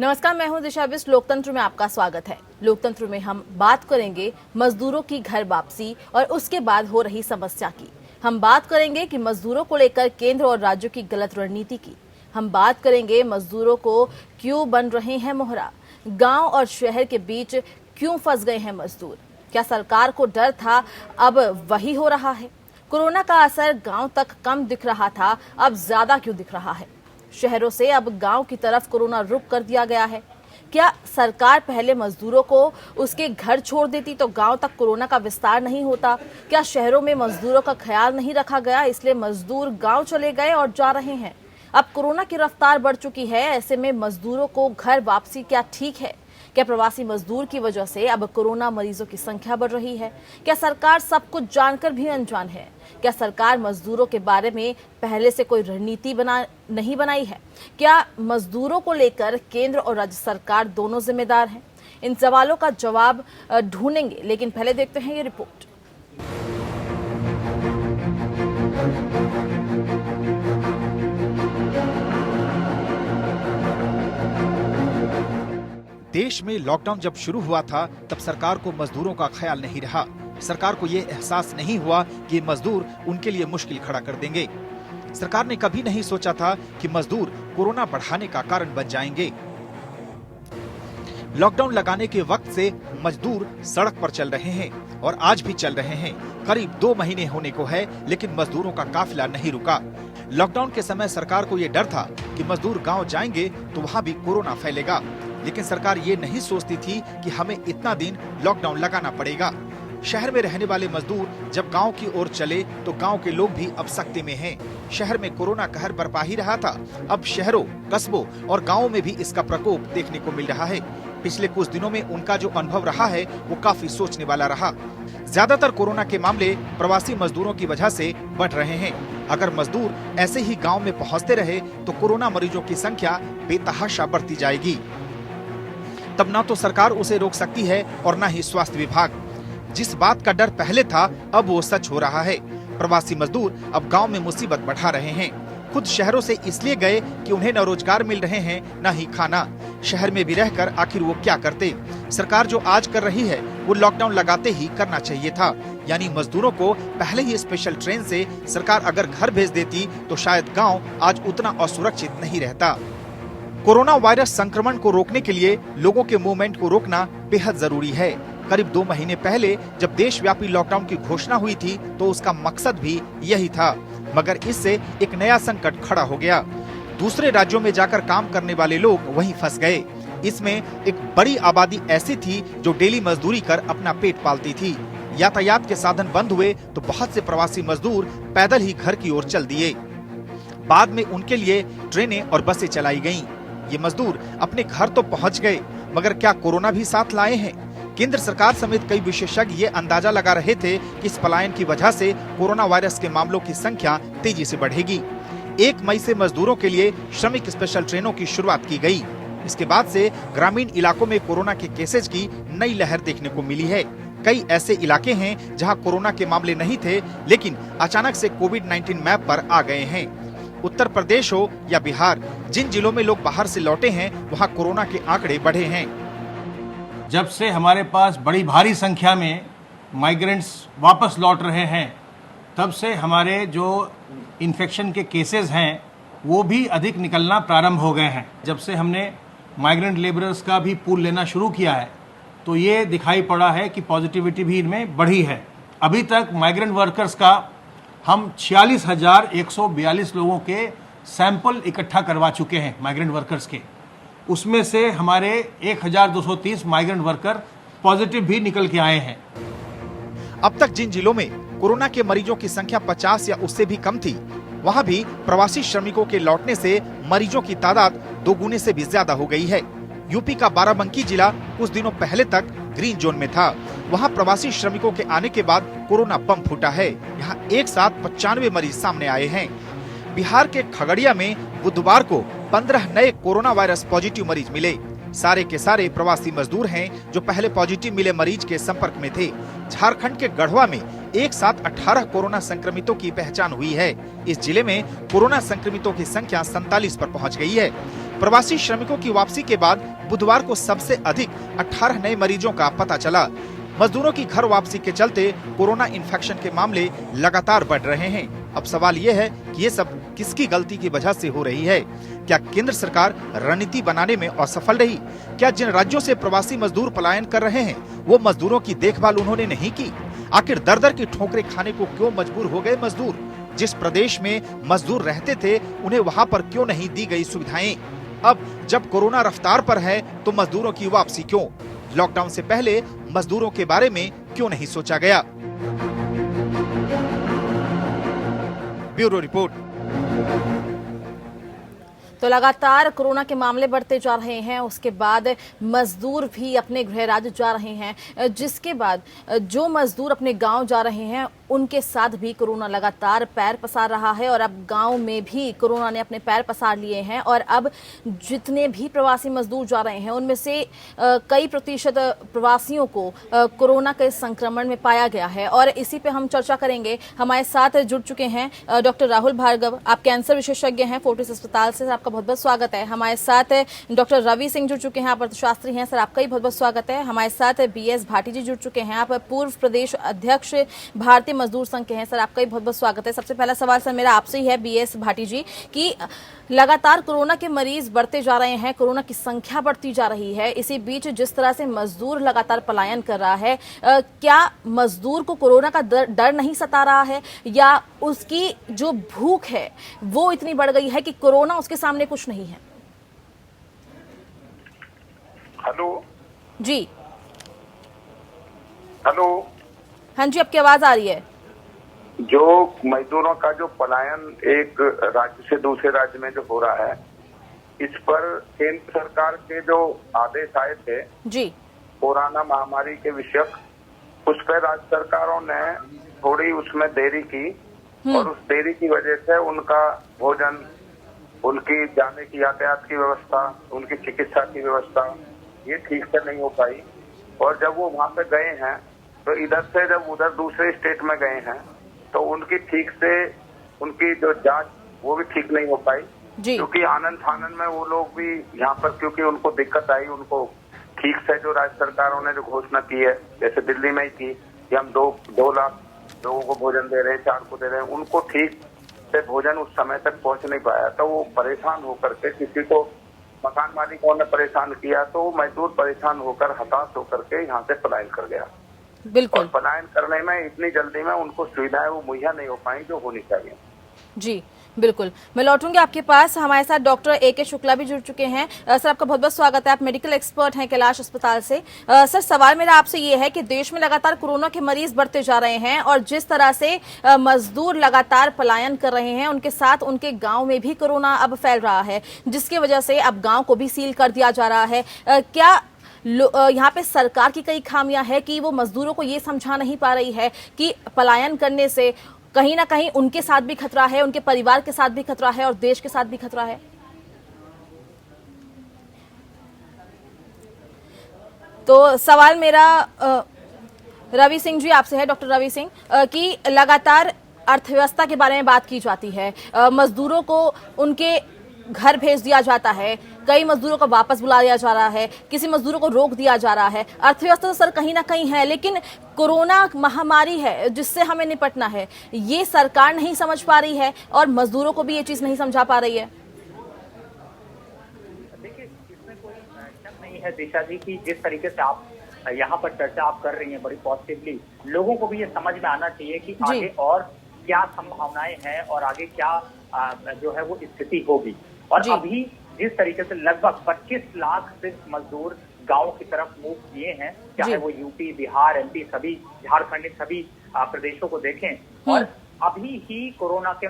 नमस्कार, मैं हूं दिशा बिस्ट। लोकतंत्र में आपका स्वागत है। लोकतंत्र में हम बात करेंगे मजदूरों की घर वापसी और उसके बाद हो रही समस्या की। हम बात करेंगे कि मजदूरों को लेकर केंद्र और राज्यों की गलत रणनीति की। हम बात करेंगे मजदूरों को क्यों बन रहे हैं मोहरा, गांव और शहर के बीच क्यों फंस गए हैं मजदूर। क्या सरकार को डर था, अब वही हो रहा है। कोरोना का असर गांव तक कम दिख रहा था, अब ज्यादा क्यों दिख रहा है। शहरों से अब गांव की तरफ कोरोना रुख कर दिया गया है। क्या सरकार पहले मजदूरों को उसके घर छोड़ देती तो गांव तक कोरोना का विस्तार नहीं होता। क्या शहरों में मजदूरों का ख्याल नहीं रखा गया, इसलिए मजदूर गांव चले गए और जा रहे हैं। अब कोरोना की रफ्तार बढ़ चुकी है, ऐसे में मजदूरों को घर वापसी क्या ठीक है। क्या प्रवासी मजदूर की वजह से अब कोरोना मरीजों की संख्या बढ़ रही है। क्या सरकार सब कुछ जानकर भी अनजान है। क्या सरकार मजदूरों के बारे में पहले से कोई रणनीति नहीं बनाई है। क्या मजदूरों को लेकर केंद्र और राज्य सरकार दोनों जिम्मेदार हैं। इन सवालों का जवाब ढूंढेंगे, लेकिन पहले देखते हैं ये रिपोर्ट। देश में लॉकडाउन जब शुरू हुआ था तब सरकार को मजदूरों का ख्याल नहीं रहा। सरकार को ये एहसास नहीं हुआ कि मजदूर उनके लिए मुश्किल खड़ा कर देंगे। सरकार ने कभी नहीं सोचा था कि मजदूर कोरोना बढ़ाने का कारण बन जाएंगे। लॉकडाउन लगाने के वक्त से मजदूर सड़क पर चल रहे हैं और आज भी चल रहे हैं। करीब 2 महीने होने को है, लेकिन मजदूरों का काफिला नहीं रुका। लॉकडाउन के समय सरकार को ये डर था कि मजदूर गांव जाएंगे तो वहां भी कोरोना फैलेगा, लेकिन सरकार ये नहीं सोचती थी कि हमें इतना दिन लॉकडाउन लगाना पड़ेगा। शहर में रहने वाले मजदूर जब गांव की ओर चले तो गांव के लोग भी अब सख्ती में हैं। शहर में कोरोना कहर बरपा ही रहा था, अब शहरों, कस्बों और गांवों में भी इसका प्रकोप देखने को मिल रहा है। पिछले कुछ दिनों में उनका जो अनुभव रहा है वो काफी सोचने वाला रहा। ज्यादातर कोरोना के मामले प्रवासी मजदूरों की वजह से बढ़ रहे हैं। अगर मजदूर ऐसे ही गाँव में पहुँचते रहे तो कोरोना मरीजों की संख्या बेतहाशा बढ़ती जाएगी। तब ना तो सरकार उसे रोक सकती है और ना ही स्वास्थ्य विभाग। जिस बात का डर पहले था अब वो सच हो रहा है। प्रवासी मजदूर अब गांव में मुसीबत बढ़ा रहे हैं। खुद शहरों से इसलिए गए कि उन्हें न रोजगार मिल रहे हैं न ही खाना। शहर में भी रहकर आखिर वो क्या करते। सरकार जो आज कर रही है वो लॉकडाउन लगाते ही करना चाहिए था। यानी मजदूरों को पहले ही स्पेशल ट्रेन से सरकार अगर घर भेज देती तो शायद गाँव आज उतना असुरक्षित नहीं रहता। कोरोना वायरस संक्रमण को रोकने के लिए लोगों के मूवमेंट को रोकना बेहद जरूरी है। करीब 2 महीने पहले जब देशव्यापी लॉकडाउन की घोषणा हुई थी तो उसका मकसद भी यही था, मगर इससे एक नया संकट खड़ा हो गया। दूसरे राज्यों में जाकर काम करने वाले लोग वहीं फंस गए। इसमें एक बड़ी आबादी ऐसी थी जो डेली मजदूरी कर अपना पेट पालती थी। यातायात के साधन बंद हुए तो बहुत से प्रवासी मजदूर पैदल ही घर की ओर चल दिए। बाद में उनके लिए ट्रेनें और बसें चलाई गईं। ये मजदूर अपने घर तो पहुंच गए, मगर क्या कोरोना भी साथ लाए हैं। केंद्र सरकार समेत कई विशेषज्ञ ये अंदाजा लगा रहे थे कि इस पलायन की वजह से कोरोना वायरस के मामलों की संख्या तेजी से बढ़ेगी। 1 मई से मजदूरों के लिए श्रमिक स्पेशल ट्रेनों की शुरुआत की गई। इसके बाद से ग्रामीण इलाकों में कोरोना के केसेज की नई लहर देखने को मिली है। कई ऐसे इलाके हैं जहां कोरोना के मामले नहीं थे, लेकिन अचानक से कोविड-19 मैप पर आ गए हैं। उत्तर प्रदेश हो या बिहार, जिन जिलों में लोग बाहर से लौटे हैं वहां कोरोना के आंकड़े बढ़े हैं। जब से हमारे पास बड़ी भारी संख्या में माइग्रेंट्स वापस लौट रहे हैं, तब से हमारे जो इन्फेक्शन के केसेस हैं वो भी अधिक निकलना प्रारंभ हो गए हैं। जब से हमने माइग्रेंट लेबरर्स का भी पूल लेना शुरू किया है तो ये दिखाई पड़ा है कि पॉजिटिविटी भी इनमें बढ़ी है। अभी तक माइग्रेंट वर्कर्स का हम 46,142 लोगों के सैंपल इकट्ठा करवा चुके हैं माइग्रेंट वर्कर्स के। उसमें से हमारे 1,230 माइग्रेंट वर्कर पॉजिटिव भी निकल के आए हैं। अब तक जिन जिलों में कोरोना के मरीजों की संख्या 50 या उससे भी कम थी, वहां भी प्रवासी श्रमिकों के लौटने से मरीजों की तादाद 2 गुने से भी ज्यादा हो गई है। यूपी का बाराबंकी जिला कुछ दिनों पहले तक ग्रीन जोन में था। वहां प्रवासी श्रमिकों के आने के बाद कोरोना बम फूटा है। यहाँ एक साथ 95 मरीज सामने आए हैं। बिहार के खगड़िया में बुधवार को 15 नए कोरोना वायरस पॉजिटिव मरीज मिले। सारे के सारे प्रवासी मजदूर हैं जो पहले पॉजिटिव मिले मरीज के संपर्क में थे। झारखंड के गढ़वा में एक साथ 18 कोरोना संक्रमितों की पहचान हुई है। इस जिले में कोरोना संक्रमितों की संख्या 47 पर पहुंच गई है। प्रवासी श्रमिकों की वापसी के बाद बुधवार को सबसे अधिक 18 नए मरीजों का पता चला। मजदूरों की घर वापसी के चलते कोरोना इन्फेक्शन के मामले लगातार बढ़ रहे हैं। अब सवाल ये है कि ये सब किसकी गलती की वजह से हो रही है? क्या केंद्र सरकार रणनीति बनाने में असफल रही? क्या जिन राज्यों से प्रवासी मजदूर पलायन कर रहे हैं वो मजदूरों की देखभाल उन्होंने नहीं की? आखिर दर दर की ठोकरें खाने को क्यों मजबूर हो गए मजदूर? जिस प्रदेश में मजदूर रहते थे उन्हें वहां पर क्यों नहीं दी गई सुविधाएं? अब जब कोरोना रफ्तार पर है तो मजदूरों की वापसी क्यों? लॉकडाउन से पहले मजदूरों के बारे में क्यों नहीं सोचा गया? Bureau report. तो लगातार कोरोना के मामले बढ़ते जा रहे हैं, उसके बाद मजदूर भी अपने गृह राज्य जा रहे हैं, जिसके बाद जो मजदूर अपने गांव जा रहे हैं उनके साथ भी कोरोना लगातार पैर पसार रहा है और अब गांव में भी कोरोना ने अपने पैर पसार लिए हैं। और अब जितने भी प्रवासी मजदूर जा रहे हैं उनमें से कई प्रतिशत प्रवासियों को कोरोना के संक्रमण में पाया गया है और इसी पे हम चर्चा करेंगे। हमारे साथ जुड़ चुके हैं डॉक्टर राहुल भार्गव, आप कैंसर विशेषज्ञ हैं फोर्टिस अस्पताल से, आपका बहुत बहुत स्वागत है। हमारे साथ डॉक्टर रवि सिंह जुड़ चुके हैं, आप अर्थशास्त्री हैं, सर आपका ही बहुत बहुत स्वागत है। हमारे साथ BS भाटी जी जुड़ चुके हैं, आप पूर्व प्रदेश अध्यक्ष भारतीय मजदूर संघ के हैं, सर आपका ही बहुत बहुत स्वागत है। सबसे पहला सवाल सर मेरा आपसे ही है BS भाटी जी कि लगातार कोरोना के मरीज बढ़ते जा रहे हैं, कोरोना की संख्या बढ़ती जा रही है, इसी बीच जिस तरह से मजदूर लगातार पलायन कर रहा है, क्या मजदूर को कोरोना का डर नहीं सता रहा है या उसकी जो भूख है वो इतनी बढ़ गई है कि कोरोना उसके सामने कुछ नहीं है? हेलो जी हेलो। हाँ जी, आपकी आवाज आ रही है। जो मजदूरों का जो पलायन एक राज्य से दूसरे राज्य में जो हो रहा है, इस पर केंद्र सरकार के जो आदेश आए थे जी कोरोना महामारी के विषयक, उस पर राज्य सरकारों ने थोड़ी उसमें देरी की और उस देरी की वजह से उनका भोजन, उनकी जाने की यातायात की व्यवस्था, उनकी चिकित्सा की व्यवस्था ये ठीक से नहीं हो पाई। और जब वो वहां पे गए हैं तो इधर से जब उधर दूसरे स्टेट में गए हैं तो उनकी ठीक से उनकी जो जांच वो भी ठीक नहीं हो पाई, क्योंकि आनंद फानंद में वो लोग भी यहाँ पर क्योंकि उनको दिक्कत आई, उनको ठीक से जो राज्य सरकारों ने जो घोषणा की है, जैसे दिल्ली में ही की कि हम 2 लाख लोगों को भोजन दे रहे हैं, 4 को दे रहे हैं, उनको ठीक से भोजन उस समय तक पहुंच नहीं पाया। तो वो परेशान होकर के, किसी को मकान मालिकों ने परेशान किया तो मजदूर परेशान होकर, हताश होकर के यहाँ से पलायन कर गया। बिल्कुल। और पलायन करने में इतनी जल्दी में उनको सुविधाएं वो मुहैया नहीं हो पाई जो होनी चाहिए। जी बिल्कुल, मैं लौटूंगी आपके पास। हमारे साथ डॉक्टर AK शुक्ला भी जुड़ चुके हैं। सर आपका बहुत बहुत स्वागत है, आप मेडिकल एक्सपर्ट हैं कैलाश अस्पताल से। सर सवाल मेरा आपसे ये है कि देश में लगातार कोरोना के मरीज बढ़ते जा रहे हैं और जिस तरह से मजदूर लगातार पलायन कर रहे हैं, उनके साथ उनके गांव में भी कोरोना अब फैल रहा है, जिसकी वजह से अब गांव को भी सील कर दिया जा रहा है। क्या यहाँ पे सरकार की कई खामियां है कि वो मजदूरों को ये समझा नहीं पा रही है कि पलायन करने से कहीं ना कहीं उनके साथ भी खतरा है, उनके परिवार के साथ भी खतरा है और देश के साथ भी खतरा है? तो सवाल मेरा रवि सिंह जी आपसे है, डॉक्टर रवि सिंह, कि लगातार अर्थव्यवस्था के बारे में बात की जाती है, मजदूरों को उनके घर भेज दिया जाता है, कई मजदूरों को वापस बुला दिया जा रहा है, किसी मजदूरों को रोक दिया जा रहा है। अर्थव्यवस्था तो सर कहीं ना कहीं है, लेकिन कोरोना महामारी है जिससे हमें निपटना है, ये सरकार नहीं समझ पा रही है और मजदूरों को भी ये चीज नहीं समझा पा रही है। देखिए, इसमें कोई शक नहीं है दिशा जी की जिस तरीके से आप यहाँ पर चर्चा आप कर रही हैं बड़ी पॉजिटिवली, लोगों को भी ये समझ में आना चाहिए कि आगे और क्या संभावनाएं हैं और आगे क्या जो है वो स्थिति होगी। और अभी जिस तरीके से लगभग 25 लाख से मजदूर गांव की तरफ मूव किए हैं, चाहे वो यूपी, बिहार, MP, सभी झारखंड, सभी प्रदेशों को देखें, और अभी ही कोरोना के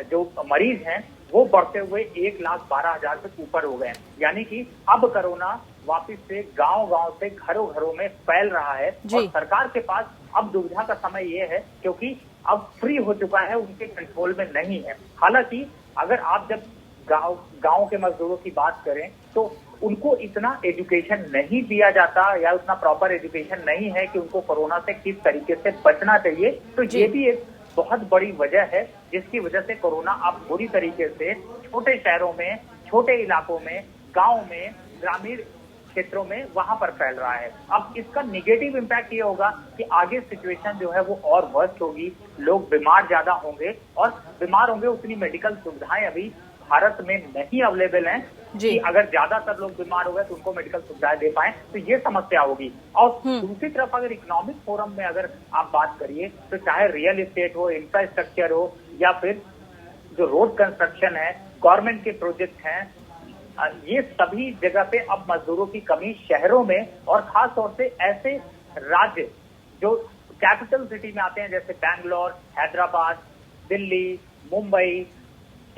जो मरीज हैं वो बढ़ते हुए 1,12,000 से ऊपर हो गए हैं। यानी कि अब कोरोना वापिस से गांव-गांव से घरों-घरों में फैल रहा है और सरकार के पास अब दुविधा का समय ये है क्योंकि अब फ्री हो चुका है, उनके कंट्रोल में नहीं है। हालांकि अगर आप जब गांव के मजदूरों की बात करें तो उनको इतना एजुकेशन नहीं दिया जाता या उतना प्रॉपर एजुकेशन नहीं है कि उनको कोरोना से किस तरीके से बचना चाहिए। तो ये भी एक बहुत बड़ी वजह है जिसकी वजह से कोरोना अब बुरी तरीके से छोटे शहरों में, छोटे इलाकों में, गांव में, ग्रामीण क्षेत्रों में वहां पर फैल रहा है। अब इसका नेगेटिव इम्पैक्ट ये होगा कि आगे सिचुएशन जो है वो और वर्स्ट होगी, लोग बीमार ज्यादा होंगे और बीमार होंगे उतनी मेडिकल सुविधाएं अभी भारत में नहीं अवेलेबल हैं कि अगर ज्यादातर लोग बीमार हो गए तो उनको मेडिकल सुविधाएं दे पाए, तो ये समस्या होगी। और दूसरी तरफ अगर इकोनॉमिक फोरम में अगर आप बात करिए तो चाहे रियल एस्टेट हो, इंफ्रास्ट्रक्चर हो या फिर जो रोड कंस्ट्रक्शन है, गवर्नमेंट के प्रोजेक्ट हैं, ये सभी जगह पे अब मजदूरों की कमी शहरों में और खास तौर से ऐसे राज्य जो कैपिटल सिटी में आते हैं जैसे बैंगलोर, हैदराबाद, दिल्ली, मुंबई,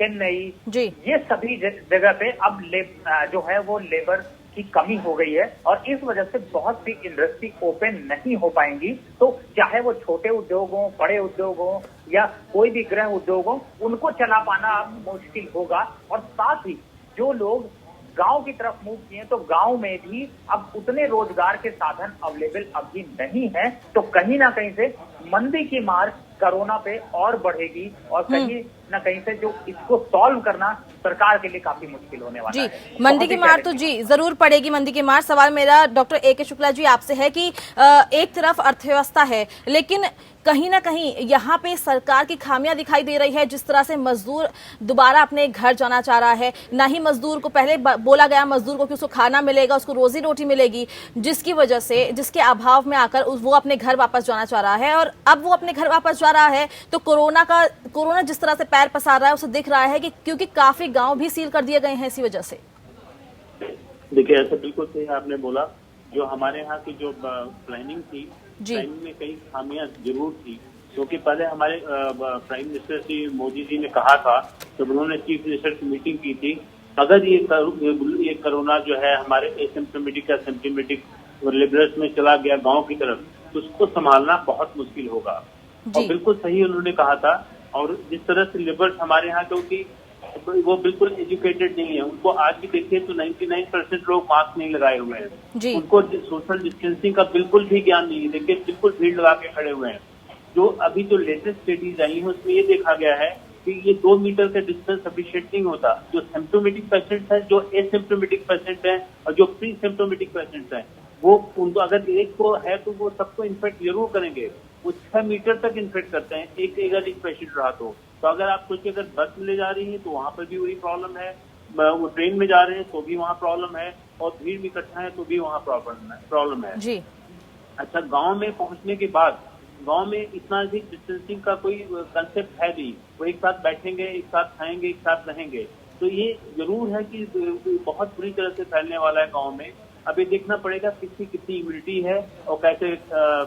चेन्नई, ये सभी जगह पे अब जो है वो लेबर की कमी हो गई है और इस वजह से बहुत सी इंडस्ट्री ओपन नहीं हो पाएंगी। तो चाहे वो छोटे उद्योग हो, बड़े उद्योग हो या कोई भी गृह उद्योग हो, उनको चला पाना अब मुश्किल होगा। और साथ ही जो लोग गांव की तरफ मूव किए तो गांव में भी अब उतने रोजगार के साधन अवेलेबल अभी नहीं है, तो कहीं ना कहीं से मंदी की मार कोरोना पे और बढ़ेगी और कहीं ना कहीं से जो इसको सॉल्व करना सरकार के लिए काफी मुश्किल होने वाला है। मंदी की मार तो जी जरूर पड़ेगी, मंदी की मार। सवाल मेरा डॉक्टर A.K. शुक्ला जी आपसे है कि एक तरफ अर्थव्यवस्था है लेकिन कहीं ना कहीं यहाँ पे सरकार की खामियां दिखाई दे रही है। जिस तरह से मजदूर दोबारा अपने घर जाना चाह रहा है, ना ही मजदूर को पहले बोला गया मजदूर को कि उसको खाना मिलेगा, उसको रोजी रोटी मिलेगी, जिसकी वजह से जिसके अभाव में आकर वो अपने घर वापस जाना चाह रहा है और अब वो अपने घर वापस जा रहा है तो कोरोना जिस तरह से पैर पसार रहा है उसे दिख रहा है कि क्योंकि काफी गांव भी सील कर दिए गए हैं इसी वजह से। देखिए ऐसा बिल्कुल सही आपने बोला, जो हमारे यहाँ की जो प्लानिंग थी, प्लानिंग में कई खामियां जरूर थी, क्योंकि पहले हमारे प्राइम मिनिस्टर श्री मोदी जी ने कहा था जब उन्होंने चीफ मिनिस्टर की मीटिंग की थी, अगर ये कोरोना जो है हमारे एसिम्प्टोमेटिक या सिम्प्टोमेटिक लेबरर्स में चला गया गांव की तरफ तो उसको संभालना बहुत मुश्किल होगा। और बिल्कुल सही उन्होंने कहा था। और जिस तरह से लेबर्स हमारे यहाँ, क्योंकि वो बिल्कुल एजुकेटेड नहीं है, उनको आज भी देखिए तो 99% लोग मास्क नहीं लगाए हुए हैं, उनको सोशल डिस्टेंसिंग का बिल्कुल भी ज्ञान नहीं है, देखिए बिल्कुल भीड़ लगा के खड़े हुए हैं। जो अभी जो लेटेस्ट स्टडीज आई है उसमें ये देखा गया है कि ये 2 मीटर का डिस्टेंस सफिशिएंट नहीं होता। जो सिम्प्टोमेटिक पेशेंट्स हैं, जो एसिम्प्टोमेटिक पेशेंट हैं और जो प्री सिम्प्टोमेटिक पेशेंट्स हैं, वो उनको अगर एक को है तो वो सबको इन्फेक्ट जरूर करेंगे। वो 6 मीटर तक इन्फेक्ट करते हैं अगर एक पेशेंट रहा तो अगर आप सोचिए अगर बस में ले जा रही है तो वहां पर भी वही प्रॉब्लम है, वो ट्रेन में जा रहे हैं तो भी वहाँ प्रॉब्लम है और भीड़ में इकट्ठा है तो भी वहाँ प्रॉब्लम है जी। अच्छा, गांव में पहुंचने के बाद गांव में इतना अधिक डिस्टेंसिंग का कोई कंसेप्ट है नहीं, वो एक साथ बैठेंगे, एक साथ खाएंगे, एक साथ रहेंगे, तो ये जरूर है कि बहुत बुरी तरह से फैलने वाला है गाँव में। अब ये देखना पड़ेगा कितनी इम्यूनिटी है और कैसे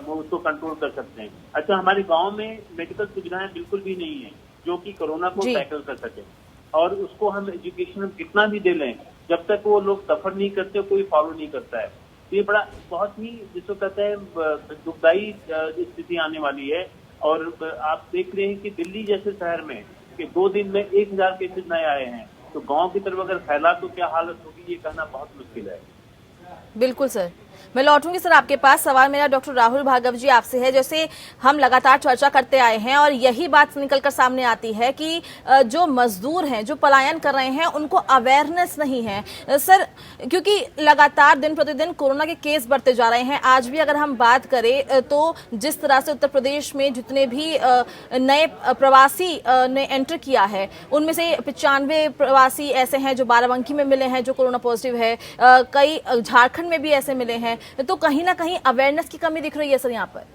वो उसको कंट्रोल कर सकते हैं। अच्छा, हमारे गांव में मेडिकल सुविधाएं बिल्कुल भी नहीं है जो कि कोरोना को टैकल कर सके, और उसको हम एजुकेशन कितना भी दे लें, जब तक वो लोग सफर नहीं करते कोई फॉलो नहीं करता है। तो ये बड़ा बहुत ही जिसको कहते हैं दुखदायी स्थिति आने वाली है। और आप देख रहे हैं कि दिल्ली जैसे शहर में कि 2 दिन में 1000 केसेज नए आए हैं, तो गाँव की तरफ अगर फैला तो क्या हालत होगी ये कहना बहुत मुश्किल है। बिल्कुल सर, मैं लौटूंगी सर आपके पास। सवाल मेरा डॉक्टर राहुल भार्गव जी आपसे है। जैसे हम लगातार चर्चा करते आए हैं और यही बात निकलकर सामने आती है कि जो मजदूर हैं जो पलायन कर रहे हैं उनको अवेयरनेस नहीं है सर, क्योंकि लगातार दिन प्रतिदिन कोरोना के केस बढ़ते जा रहे हैं। आज भी अगर हम बात करें तो जिस तरह से उत्तर प्रदेश में जितने भी नए प्रवासी ने एंटर किया है उनमें से 95 प्रवासी ऐसे हैं जो बाराबंकी में मिले हैं जो कोरोना पॉजिटिव है, कई झारखंड में भी ऐसे मिले हैं, तो कहीं ना कहीं अवेयरनेस की कमी दिख रही है सर यहाँ पर।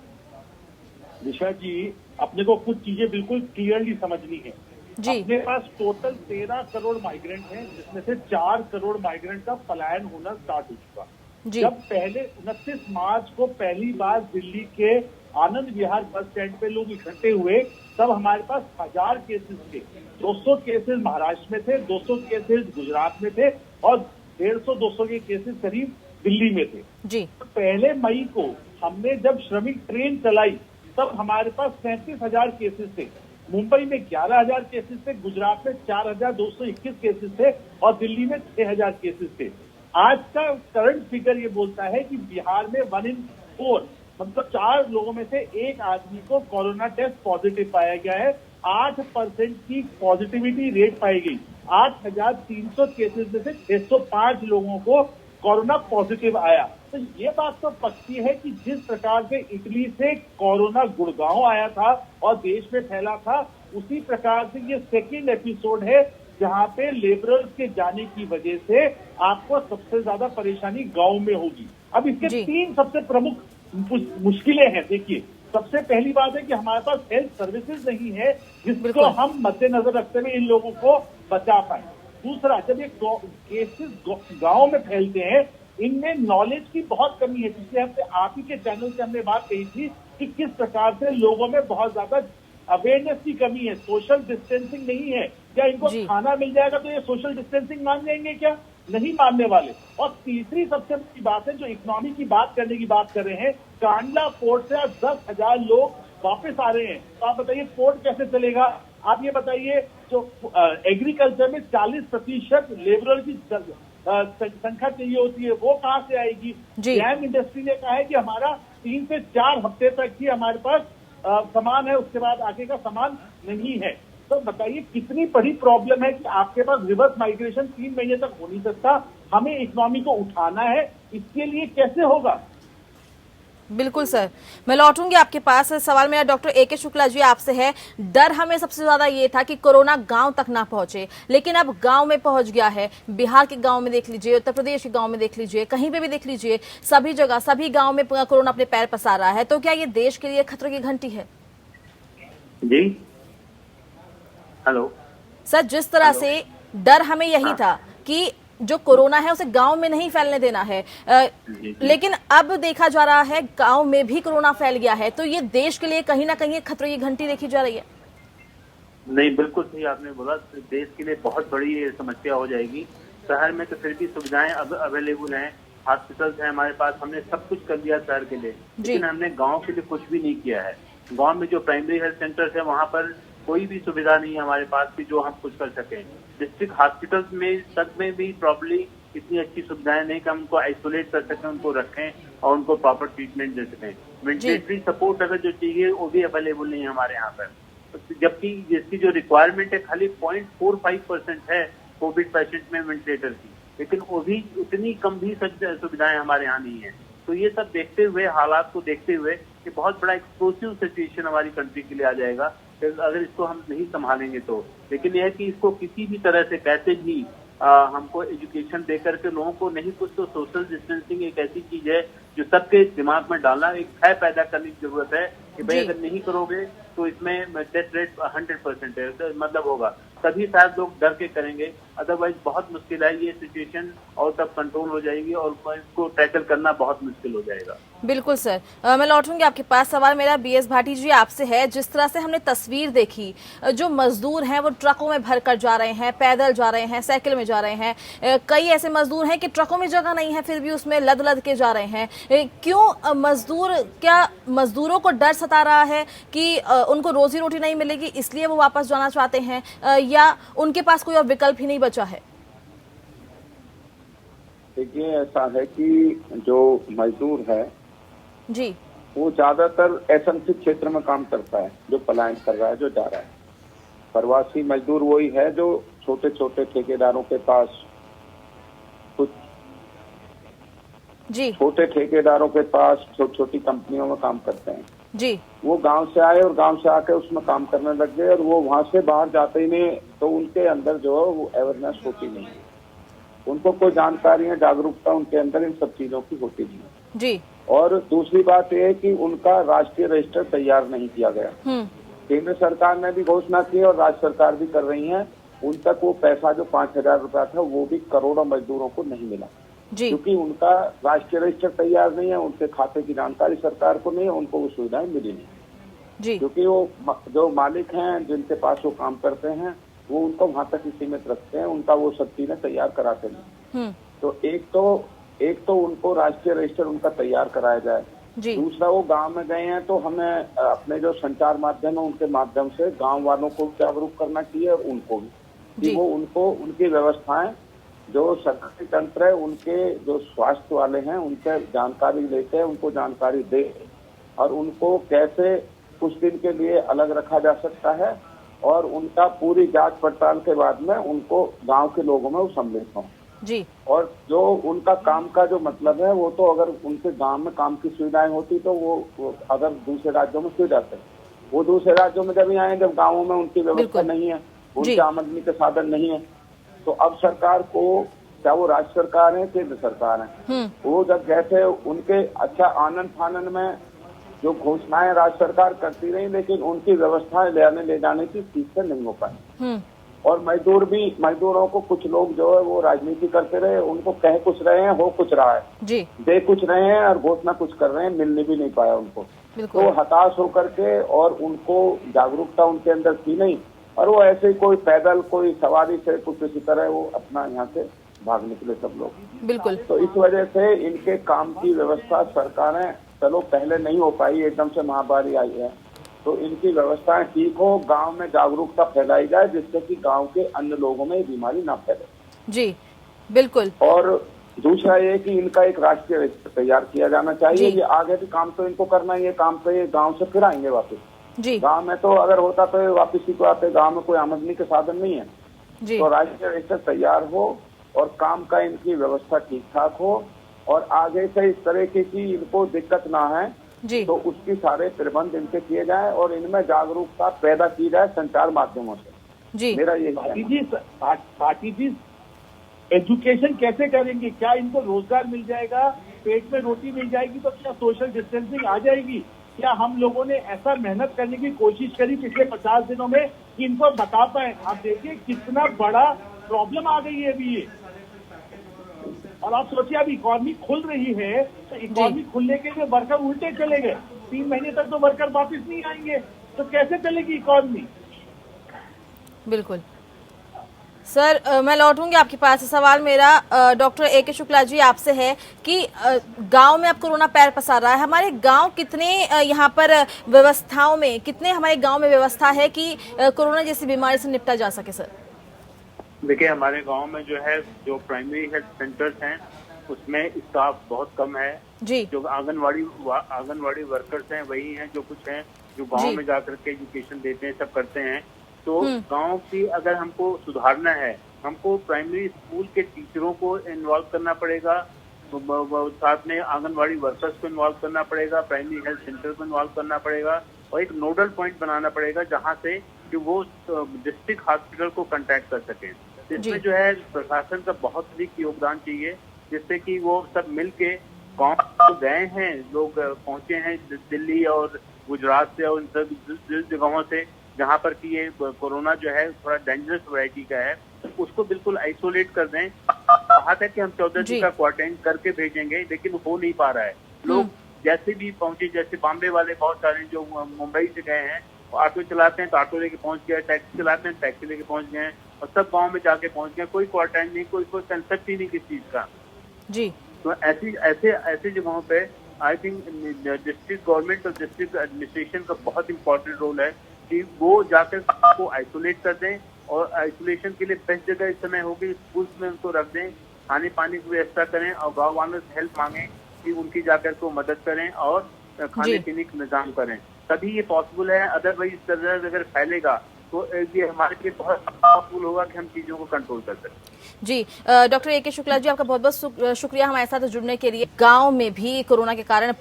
दिशा जी, अपने को कुछ चीजें बिल्कुल क्लियरली समझनी है जी। अपने पास टोटल 13 करोड़ माइग्रेंट हैं, जिसमें से 4 करोड़ माइग्रेंट का पलायन होना स्टार्ट हो चुका जी। जब पहले 29 मार्च को पहली बार दिल्ली के आनंद विहार बस स्टैंड पे लोग इकट्ठे हुए, तब हमारे पास 1000 केसेस थे। 200 केसेस महाराष्ट्र में थे, 200 केसेस गुजरात में थे और 150-200 के केसेस करीब दिल्ली में थे जी। पहले मई को हमने जब श्रमिक ट्रेन चलाई तब हमारे पास 37,000 केसेस थे, मुंबई में 11,000 केसेस थे, गुजरात में 4,221 केसेस थे और दिल्ली में 6,000 केसेस थे। आज का करंट फिगर ये बोलता है कि बिहार में 1 in 4 मतलब 4 लोगों में से एक आदमी को कोरोना टेस्ट पॉजिटिव पाया गया है। 8% की पॉजिटिविटी रेट पाई गई। 8,300 केसेस में से 605 लोगों को कोरोना पॉजिटिव आया। तो ये बात तो पक्की है कि जिस प्रकार से इटली से कोरोना गुड़गांव आया था और देश में फैला था, उसी प्रकार से ये सेकेंड एपिसोड है जहां पे लेबरर्स के जाने की वजह से आपको सबसे ज्यादा परेशानी गांव में होगी। अब इसके 3 सबसे प्रमुख मुश्किलें हैं। देखिए, सबसे पहली बात है कि हमारे पास हेल्थ सर्विसेज नहीं है जिसको हम मद्देनजर रखते हुए इन लोगों को बचा पाए। दूसरा, जब ये केसेस गांव में फैलते हैं, इनमें नॉलेज की बहुत कमी है। पिछले हफ्ते आप ही के चैनल से हमने बात कही थी कि किस प्रकार से लोगों में बहुत ज्यादा अवेयरनेस की कमी है, सोशल डिस्टेंसिंग नहीं है। क्या इनको खाना मिल जाएगा तो ये सोशल डिस्टेंसिंग मान जाएंगे क्या? नहीं मानने वाले। और तीसरी सबसे बड़ी बात है, जो इकोनॉमी की बात करने की बात कर रहे हैं, कांडला पोर्ट से 10,000 लोग वापस आ रहे हैं। तो आप बताइए पोर्ट कैसे चलेगा? आप ये बताइए, जो एग्रीकल्चर में 40% लेबरर की संख्या चाहिए होती है, वो कहां से आएगी? जैम इंडस्ट्री ने कहा है कि हमारा 3 से 4 हफ्ते तक ही हमारे पास सामान है, उसके बाद आगे का सामान नहीं है। तो बताइए कितनी बड़ी प्रॉब्लम है कि आपके पास रिवर्स माइग्रेशन 3 महीने तक हो नहीं सकता। हमें इकोनॉमी को उठाना है, इसके लिए कैसे होगा? बिल्कुल सर, मैं लौटूंगी आपके पास। सवाल मेरा डॉक्टर ए के शुक्ला जी आपसे है। डर हमें सबसे ज्यादा ये था कि कोरोना गांव तक ना पहुंचे, लेकिन अब गांव में पहुंच गया है। बिहार के गांव में देख लीजिए, उत्तर प्रदेश के गांव में देख लीजिए, कहीं पे भी देख लीजिए, सभी जगह सभी गांव में कोरोना अपने पैर पसार रहा है। तो क्या ये देश के लिए खतरे की घंटी है? जी, हेलो सर, जिस तरह से डर हमें यही था कि जो कोरोना है उसे गांव में नहीं फैलने देना है, लेकिन अब देखा जा रहा है गांव में भी कोरोना फैल गया है। तो ये देश के लिए कहीं ना कहीं खतरे की घंटी देखी जा रही है। नहीं, बिल्कुल सही आपने बोला। देश के लिए बहुत बड़ी समस्या हो जाएगी। शहर में तो फिर भी सुविधाएं अब अवेलेबल हैं, हॉस्पिटल्स हैं हमारे पास, हमने सब कुछ कर दिया शहर के लिए, लेकिन हमने गाँव के लिए कुछ भी नहीं किया है। गाँव में जो प्राइमरी हेल्थ सेंटर्स है वहाँ पर कोई भी सुविधा नहीं है हमारे पास कि जो हम कुछ कर सकें। डिस्ट्रिक्ट हॉस्पिटल्स में तक में भी प्रॉब्ली इतनी अच्छी सुविधाएं नहीं कि हम उनको आइसोलेट कर सकें, उनको रखें और उनको प्रॉपर ट्रीटमेंट दे सकें। वेंटिलेटरी सपोर्ट अगर जो चाहिए वो भी अवेलेबल नहीं है हमारे यहाँ पर, जबकि जिसकी जो रिक्वायरमेंट है खाली 0.45% है कोविड पेशेंट में वेंटिलेटर की, लेकिन वो भी उतनी कम भी सुविधाएं हमारे यहाँ नहीं है। तो ये सब देखते हुए, हालात को देखते हुए, कि बहुत बड़ा एक्सप्लोसिव सिचुएशन हमारी कंट्री के लिए आ जाएगा अगर इसको हम नहीं संभालेंगे तो। लेकिन यह है कि इसको किसी भी तरह से कैसे भी हमको एजुकेशन दे करके लोगों को, नहीं कुछ तो सोशल डिस्टेंसिंग एक ऐसी चीज है जो सबके दिमाग में डालना, एक भय पैदा करने की जरूरत है कि भाई अगर नहीं करोगे तो इसमें डेथ रेट 100% है, तो मतलब होगा तभी शायद लोग डर के करेंगे, अदरवाइज बहुत मुश्किल है ये सिचुएशन, और तब कंट्रोल हो जाएगी और इसको टैकल करना बहुत मुश्किल हो जाएगा। बिल्कुल सर, मैं लौटूंगी आपके पास। सवाल मेरा बीएस भाटी जी आपसे है। जिस तरह से हमने तस्वीर देखी, जो मजदूर हैं वो ट्रकों में भरकर जा रहे हैं, पैदल जा रहे हैं, साइकिल में जा रहे हैं। कई ऐसे मजदूर हैं कि ट्रकों में जगह नहीं है, फिर भी उसमें लद लद के जा रहे हैं। क्यों क्या मजदूरों को डर सता रहा है कि उनको रोजी रोटी नहीं मिलेगी, इसलिए वो वापस जाना चाहते हैं, या उनके पास कोई और विकल्प ही नहीं बचा है? देखिए, ऐसा है कि जो मजदूर है जी, वो ज्यादातर एसएमसी क्षेत्र में काम करता है, जो पलायन कर रहा है, जो जा रहा है। प्रवासी मजदूर वही है जो छोटे छोटे ठेकेदारों के पास, कुछ जी, छोटे ठेकेदारों के पास छोटी छोटी कंपनियों में काम करते हैं जी। वो गांव से आए और गांव से आके उसमें काम करने लग गए, और वो वहां से बाहर जाते ही नहीं, तो उनके अंदर जो है वो अवेयरनेस होती नहीं है, उनको कोई जानकारी है, जागरूकता उनके अंदर इन सब चीजों की होती नहीं है जी। और दूसरी बात यह है कि उनका राष्ट्रीय रजिस्टर तैयार नहीं किया गया। केंद्र सरकार ने भी घोषणा की और राज्य सरकार भी कर रही है, उन तक वो पैसा जो 5,000 रुपया था वो भी करोड़ों मजदूरों को नहीं मिला, क्योंकि उनका राष्ट्रीय रजिस्टर तैयार नहीं है, उनके खाते की जानकारी सरकार को नहीं है, उनको वो सुविधाएं मिली नहीं, क्योंकि वो जो मालिक हैं जिनके पास वो काम करते हैं वो उनको वहां तक ही सीमित रखते हैं, उनका वो सब चीजें तैयार कराते नहीं। तो एक तो उनको राष्ट्रीय रजिस्टर उनका तैयार कराया जाए। दूसरा, वो गांव में गए हैं तो हमें अपने जो संचार माध्यम है उनके माध्यम से गांव वालों को जागरूक करना चाहिए, और उनको भी कि वो उनको उनकी व्यवस्थाएं, जो सरकारी तंत्र है, उनके जो स्वास्थ्य वाले हैं उनसे जानकारी लेते हैं, उनको जानकारी दे और उनको कैसे कुछ दिन के लिए अलग रखा जा सकता है और उनका पूरी जांच पड़ताल के बाद में उनको गांव के लोगों में वो सम्मिलित हों जी। और जो उनका काम का जो मतलब है वो तो अगर उनके गांव में काम की सुविधाएं होती तो वो अगर दूसरे राज्यों में क्यों जाते, वो दूसरे राज्यों में जब आए जब गाँवों में उनकी व्यवस्था नहीं है, उनके आमदनी के साधन नहीं है। तो अब सरकार को, चाहे वो राज्य सरकार है केंद्र सरकार है, वो जब जैसे उनके अच्छा आनंद फानन में जो घोषणाएं राज्य सरकार करती रही लेकिन उनकी व्यवस्थाएं ले जाने की ठीक से नहीं हो पाई। और मजदूरों को कुछ लोग जो है वो राजनीति करते रहे, उनको कह कुछ रहे हैं, हो कुछ रहा है जी, दे कुछ रहे हैं और घोषणा कुछ कर रहे हैं, मिलने भी नहीं पाया उनको। तो हताश होकर के और उनको जागरूकता उनके अंदर थी नहीं और वो ऐसे ही कोई पैदल कोई सवारी से कुछ इसी तरह वो अपना यहाँ से भाग निकले सब लोग। बिल्कुल। तो इस वजह से इनके काम की व्यवस्था सरकारें चलो पहले नहीं हो पाई, एकदम से महामारी आई है तो इनकी व्यवस्थाएं ठीक हो, गांव में जागरूकता फैलाई जाए जिससे कि गांव के अन्य लोगों में ये बीमारी ना फैले। जी बिल्कुल। और दूसरा ये कि इनका एक राष्ट्रीय रजिस्टर तैयार किया जाना चाहिए। ये आगे भी काम तो इनको करना ही है, काम तो ये गाँव से फिर आएंगे वापस। गाँव में तो अगर होता तो वापस ही को आते, गाँव में कोई आमदनी के साधन नहीं है। तो राष्ट्रीय रजिस्टर तैयार हो और काम का इनकी व्यवस्था ठीक ठाक हो और आगे से इस तरह की इनको दिक्कत ना है जी। तो उसकी सारे प्रबंध इनके किए जाए और इनमें जागरूकता पैदा की जाए संचार माध्यमों से। जी मेरा ये पार्टी जी एजुकेशन कैसे करेंगे? क्या इनको रोजगार मिल जाएगा, पेट में रोटी मिल जाएगी तो क्या सोशल डिस्टेंसिंग आ जाएगी? क्या हम लोगों ने ऐसा मेहनत करने की कोशिश करी पिछले 50 दिनों में कि इनको बता पाए? आप देखिए कितना बड़ा प्रॉब्लम आ गई है अभी ये। और आप सोचिए अब इकॉनमी खुल रही है तो इकॉनमी खुलने के लिए वर्कर उल्टे चले गए, 3 महीने तक तो वर्कर वापस नहीं आएंगे तो कैसे चलेगी इकॉनमी? बिल्कुल सर, मैं लौटूंगी आपके पास। सवाल मेरा डॉक्टर A.K. शुक्ला जी आपसे है कि गांव में अब कोरोना पैर पसार रहा है, हमारे गांव कितने यहाँ पर व्यवस्थाओं में, कितने हमारे गांव में व्यवस्था है कि कोरोना जैसी बीमारी से निपटा जा सके? सर देखिए हमारे गांव में जो प्राइमरी हेल्थ सेंटर्स हैं उसमें स्टाफ बहुत कम है जी। जो आंगनवाड़ी वर्कर्स हैं वही हैं जो कुछ हैं जो गांव में जाकर के एजुकेशन देते हैं, सब करते हैं। तो गांव की अगर हमको सुधारना है, हमको प्राइमरी स्कूल के टीचरों को इन्वॉल्व करना पड़ेगा, तो साथ में आंगनवाड़ी वर्कर्स को इन्वॉल्व करना पड़ेगा, प्राइमरी हेल्थ सेंटर को इन्वॉल्व करना पड़ेगा और एक नोडल पॉइंट बनाना पड़ेगा जहाँ से कि वो डिस्ट्रिक्ट हॉस्पिटल को कांटेक्ट कर सकें। इसमें जो है प्रशासन का बहुत अधिक योगदान चाहिए जिससे कि वो सब मिल के गाँव गए हैं, लोग पहुंचे हैं दिल्ली और गुजरात से और इन सब जगहों से जहाँ पर कि ये कोरोना जो है थोड़ा डेंजरस वैरायटी का है, उसको बिल्कुल आइसोलेट कर दें। कहा था कि हम 14 दिन का क्वारंटाइन करके भेजेंगे लेकिन हो नहीं पा रहा है। लोग जैसे भी पहुंचे, जैसे बॉम्बे वाले बहुत सारे जो मुंबई से गए हैं ऑटो चलाते हैं तो ऑटो लेके पहुंच गए, टैक्सी चलाते हैं टैक्सी लेके पहुंच गए और सब गांव में जाके पहुंच गए। कोई क्वारंटाइन नहीं, कोई कंसेप्ट ही नहीं किस चीज का जी। तो ऐसी जगहों पे आई थिंक डिस्ट्रिक्ट गवर्नमेंट और डिस्ट्रिक्ट एडमिनिस्ट्रेशन का बहुत इंपॉर्टेंट रोल है कि वो जाकर को आइसोलेट कर दें और आइसोलेशन के लिए बेस्ट जगह इस समय होगी स्कूल्स में उनको रख दें, खाने पानी की व्यवस्था करें और गाँव वालों से हेल्प मांगें कि उनकी जाकर को मदद करें और खाने पीने का इंतजाम करें, तभी ये पॉसिबल है। अदरवाइज इस तरह अगर फैलेगा तो ये हमारे लिए बहुत पॉसिबल होगा कि हम चीजों को कंट्रोल कर सकें। जी डॉक्टर A.K. शुक्ला जी आपका बहुत बहुत शुक्रिया हमारे साथ जुड़ने के लिए। गांव में भी कोरोना के कारण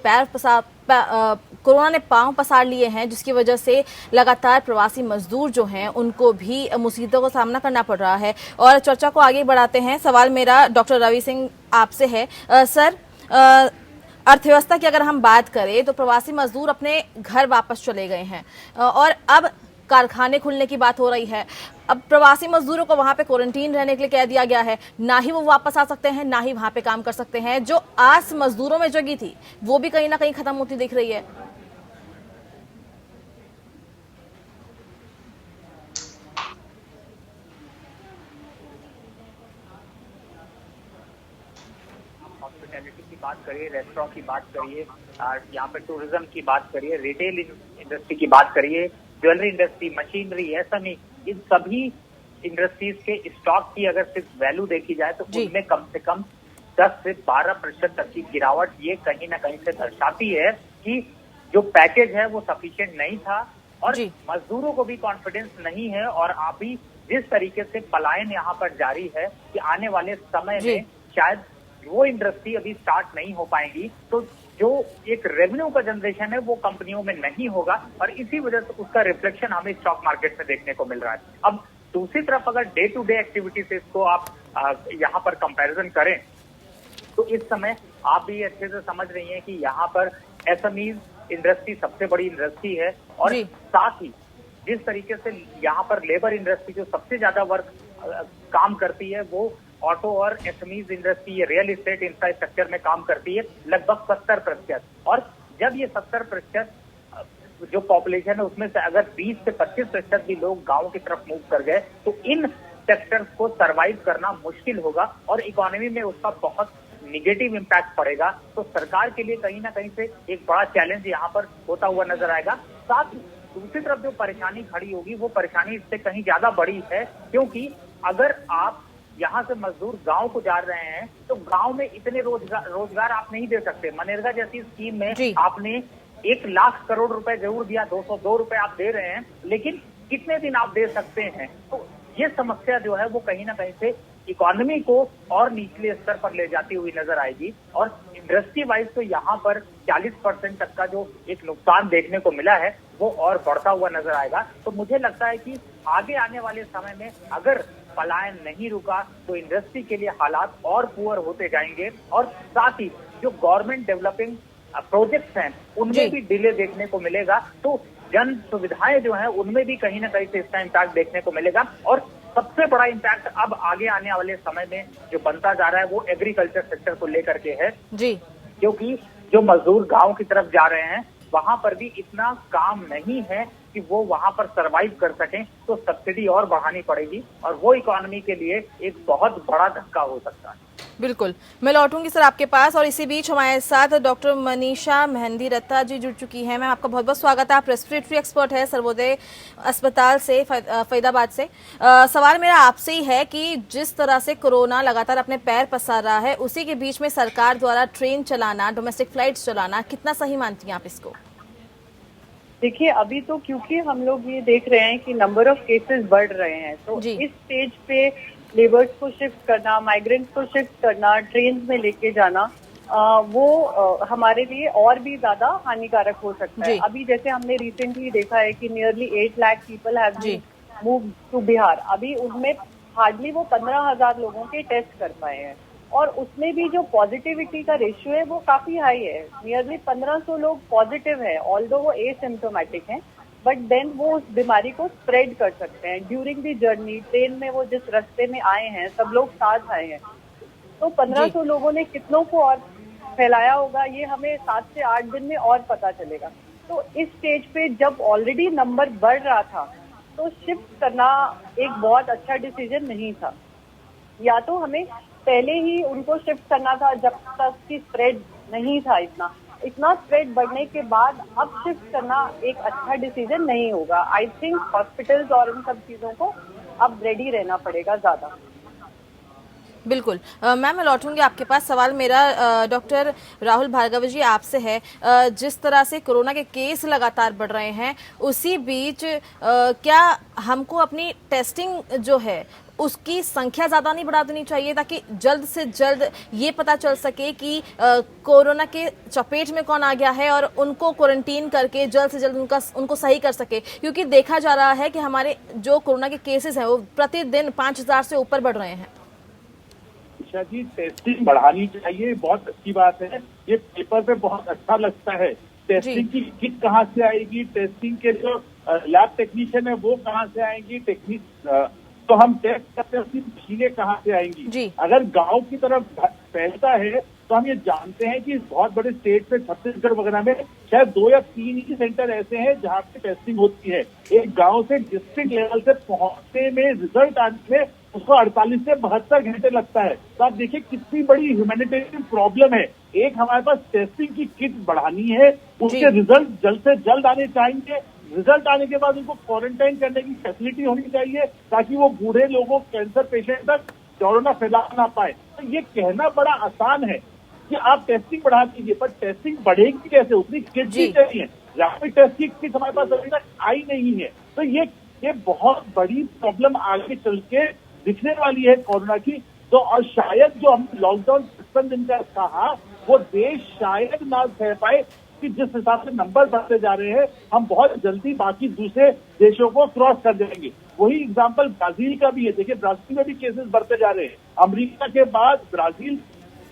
कोरोना ने पांव पसार लिए हैं जिसकी वजह से लगातार प्रवासी मजदूर जो हैं उनको भी मुसीबतों का सामना करना पड़ रहा है। और चर्चा को आगे बढ़ाते हैं। सवाल मेरा डॉक्टर रवि सिंह आपसे है। सर अर्थव्यवस्था की अगर हम बात करें तो प्रवासी मजदूर अपने घर वापस चले गए हैं और अब कारखाने खुलने की बात हो रही है। अब प्रवासी मजदूरों को वहां पे क्वारंटीन रहने के लिए कह दिया गया है, ना ही वो वापस आ सकते हैं ना ही वहां पे काम कर सकते हैं। जो आस मजदूरों में जगी थी वो भी कहीं ना कहीं खत्म होती दिख रही है। हॉस्पिटैलिटी की बात करिए, रेस्टोरेंट की बात करिए, यहाँ पे टूरिज्म की बात करिए, रिटेल इंडस्ट्री की बात करिए, ज्वेलरी इंडस्ट्री, मशीनरी, ऐसा नहीं, इन सभी इंडस्ट्रीज के स्टॉक की अगर सिर्फ वैल्यू देखी जाए तो उनमें कम से कम 10 से 12% तक की गिरावट ये कहीं ना कहीं से दर्शाती है कि जो पैकेज है वो सफिशिएंट नहीं था और जी। मजदूरों को भी कॉन्फिडेंस नहीं है। और अभी जिस तरीके से पलायन यहाँ पर जारी है कि आने वाले समय जी। में शायद वो इंडस्ट्री अभी स्टार्ट नहीं हो पाएगी, तो जो एक रेवेन्यू का जनरेशन है वो कंपनियों में नहीं होगा और इसी वजह से उसका रिफ्लेक्शन हमें स्टॉक मार्केट में देखने को मिल रहा है। अब दूसरी तरफ अगर डे टू डे एक्टिविटी से इसको आप यहाँ पर कंपैरिजन करें तो इस समय आप भी अच्छे से समझ रही हैं कि यहाँ पर एसएमईज इंडस्ट्री सबसे बड़ी इंडस्ट्री है और जी। साथ ही जिस तरीके से यहाँ पर लेबर इंडस्ट्री जो सबसे ज्यादा वर्क काम करती है वो ऑटो और एसएमईज इंडस्ट्री, ये रियल एस्टेट इंफ्रास्ट्रक्चर में काम करती है लगभग 70%। और जब ये 70% जो पॉपुलेशन है उसमें से अगर 20 से 25% भी लोग गांव की तरफ मूव कर गए तो इन सेक्टर्स को सरवाइव करना मुश्किल होगा और इकोनॉमी में उसका बहुत निगेटिव इम्पैक्ट पड़ेगा। तो सरकार के लिए कहीं ना कहीं से एक बड़ा चैलेंज यहाँ पर होता हुआ नजर आएगा। साथ ही दूसरी तरफ जो परेशानी खड़ी होगी वो परेशानी इससे कहीं ज्यादा बड़ी है, क्योंकि अगर आप यहाँ से मजदूर गांव को जा रहे हैं तो गांव में इतने रोजगार आप नहीं दे सकते। मनरेगा जैसी स्कीम में आपने 1 लाख करोड़ रुपए जरूर दिया, 202 रुपए आप दे रहे हैं, लेकिन कितने दिन आप दे सकते हैं? तो ये समस्या जो है वो कहीं ना कहीं से इकोनॉमी को और निचले स्तर पर ले जाती हुई नजर आएगी। और इंडस्ट्री वाइज तो यहाँ पर 40% तक का जो एक नुकसान देखने को मिला है वो और बढ़ता हुआ नजर आएगा। तो मुझे लगता है कि आगे आने वाले समय में अगर पलायन नहीं रुका तो इंडस्ट्री के लिए हालात और पुअर होते जाएंगे और साथ ही जो गवर्नमेंट डेवलपिंग प्रोजेक्ट्स हैं उनमें भी डिले देखने को मिलेगा। तो जन सुविधाएं जो हैं उनमें भी कहीं ना कहीं से इसका इम्पैक्ट देखने को मिलेगा। और सबसे बड़ा इम्पैक्ट अब आगे आने वाले समय में जो बनता जा रहा है वो एग्रीकल्चर सेक्टर को लेकर के है जी, क्योंकि जो मजदूर गांव की तरफ जा रहे हैं वहां पर भी इतना काम नहीं है कि वो वहां पर सरवाइव कर सकें, तो सब्सिडी और बढ़ानी पड़ेगी और वो इकोनॉमी के लिए एक बहुत बड़ा धक्का हो सकता है। बिल्कुल, मैं लौटूंगी सर आपके पास। और इसी बीच हमारे साथ डॉक्टर मनीषा मेहंदी रत्ता जी जुड़ चुकी हैं। मैम आपका बहुत बहुत स्वागत है। आप रेस्पिरेटरी एक्सपर्ट है सर्वोदय अस्पताल से फरीदाबाद से। सवाल मेरा आपसे ही है कि जिस तरह से कोरोना लगातार अपने पैर पसार रहा है उसी के बीच में सरकार द्वारा ट्रेन चलाना, डोमेस्टिक फ्लाइट्स चलाना, कितना सही मानती हैं आप इसको? देखिए, अभी तो क्योंकि हम लोग ये देख रहे हैं कि नंबर ऑफ केसेस बढ़ रहे हैं, तो इस स्टेज पे लेबर्स को शिफ्ट करना, माइग्रेंट्स को शिफ्ट करना, ट्रेन में लेके जाना, वो हमारे लिए और भी ज्यादा हानिकारक हो सकता है। अभी जैसे हमने रिसेंटली देखा है कि nearly 8 lakh people have been move to Bihar. अभी उनमें हार्डली वो 15,000 लोगों के टेस्ट कर पाए हैं और उसमें भी जो पॉजिटिविटी का रेशियो है वो काफी हाई है। नियरली 1500 लोग पॉजिटिव है, ऑल्दो वो एसिम्प्टोमेटिक हैं, बट देन वो उस बीमारी को स्प्रेड कर सकते हैं ड्यूरिंग दी जर्नी। ट्रेन में वो जिस रास्ते में आए हैं सब लोग साथ आए हैं, तो 1500 लोगों ने कितनों को और फैलाया होगा ये हमें 7 से 8 दिन में और पता चलेगा। तो इस स्टेज पे जब ऑलरेडी नंबर बढ़ रहा था तो शिफ्ट करना एक बहुत अच्छा डिसीजन नहीं था। या तो हमें पहले ही उनको शिफ्ट करना था जब तक कि स्प्रेड नहीं था। इतना स्प्रेड बढ़ने के बाद अब शिफ्ट करना एक अच्छा डिसीजन नहीं होगा। आई थिंक हॉस्पिटल्स और उन सब चीजों को अब रेडी रहना पड़ेगा ज्यादा। बिल्कुल मैम, मैं लौटूंगी आपके पास। सवाल मेरा डॉक्टर राहुल भार्गव जी आपसे है। जिस तरह से कोरोना के केस लगातार बढ़ रहे हैं उसी बीच क्या हमको अपनी टेस्टिंग जो है उसकी संख्या ज्यादा नहीं बढ़ा देनी चाहिए ताकि जल्द से जल्द ये पता चल सके कि कोरोना के चपेट में कौन आ गया है और उनको क्वारंटीन करके जल्द से जल्द उनको सही कर सके? क्योंकि देखा जा रहा है कि हमारे जो कोरोना के केसेस हैं वो प्रतिदिन 5000 से ऊपर बढ़ रहे हैं। निशा जी, टेस्टिंग बढ़ानी चाहिए, बहुत अच्छी बात है। ये पेपर पे बहुत अच्छा लगता है। टेस्टिंग की किट कहाँ से आएगी, टेस्टिंग के जो लैब टेक्नीशियन है वो कहाँ से आएंगी, तो हम टेस्ट करते हैं उसकी मशीनें कहाँ से आएंगी। अगर गांव की तरफ फैलता है तो हम ये जानते हैं कि बहुत बड़े स्टेट पे छत्तीसगढ़ वगैरह में शायद 2 या 3 ही सेंटर ऐसे हैं जहाँ पे टेस्टिंग होती है। एक गांव से डिस्ट्रिक्ट लेवल से पहुंचने में, रिजल्ट आने में उसको 48 से 72 घंटे लगता है। तो आप देखिए कितनी बड़ी ह्यूमैनिटेरियन प्रॉब्लम है। एक हमारे पास टेस्टिंग की किट बढ़ानी है, उसके रिजल्ट जल्द से जल्द आने चाहिए। रिजल्ट आने के बाद उनको क्वारंटाइन करने की फैसिलिटी होनी चाहिए ताकि वो बूढ़े लोगों, कैंसर पेशेंट तक कोरोना फैला ना पाए। तो ये कहना बड़ा आसान है कि आप टेस्टिंग बढ़ा दीजिए, पर टेस्टिंग बढ़ेगी कैसे? उतनी किट भी चाहिए। रैपिड टेस्ट किट हमारे पास अभी तक आई नहीं है। तो ये बहुत बड़ी प्रॉब्लम आगे चल के दिखने वाली है कोरोना की। तो और शायद जो हम लॉकडाउन 55 दिन का कहा वो देश शायद ना सह पाए कि जिस हिसाब से नंबर बढ़ते जा रहे हैं हम बहुत जल्दी बाकी दूसरे देशों को क्रॉस कर जाएंगे। वही एग्जांपल ब्राजील का भी है। देखिए ब्राजील में भी केसेस बढ़ते जा रहे हैं। अमेरिका के बाद ब्राजील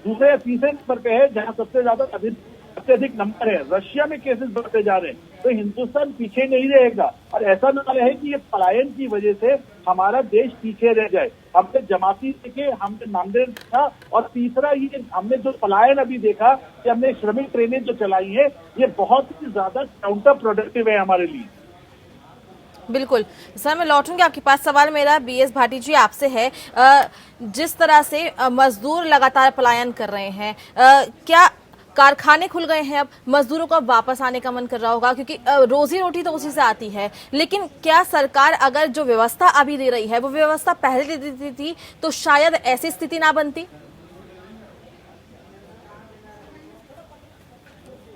दूसरे या तीसरे नंबर पे है जहां सबसे अधिक नंबर है। रशिया में केसेस बढ़ते जा रहे हैं। तो हिंदुस्तान पीछे नहीं रहेगा और ऐसा ना रहे कि ये पलायन की वजह से हमारा देश पीछे रह जाए। हमने जमाती देखे, हमने नामदेव देखा और तीसरा ये हमने जो पलायन अभी देखा कि हमने श्रमिक ट्रेनें जो चलाई है ये बहुत ही ज्यादा काउंटर प्रोडक्टिव है हमारे लिए। बिल्कुल सर, मैं लौटूंगी आपके पास। सवाल मेरा BS भाटी जी आपसे है, जिस तरह से मजदूर लगातार पलायन कर रहे हैं, क्या कारखाने खुल गए हैं, अब मजदूरों को वापस आने का मन कर रहा होगा क्योंकि रोजी रोटी तो उसी से आती है, लेकिन क्या सरकार अगर जो व्यवस्था अभी दे रही है वो व्यवस्था पहले दे देती थी तो शायद ऐसी स्थिति ना बनती?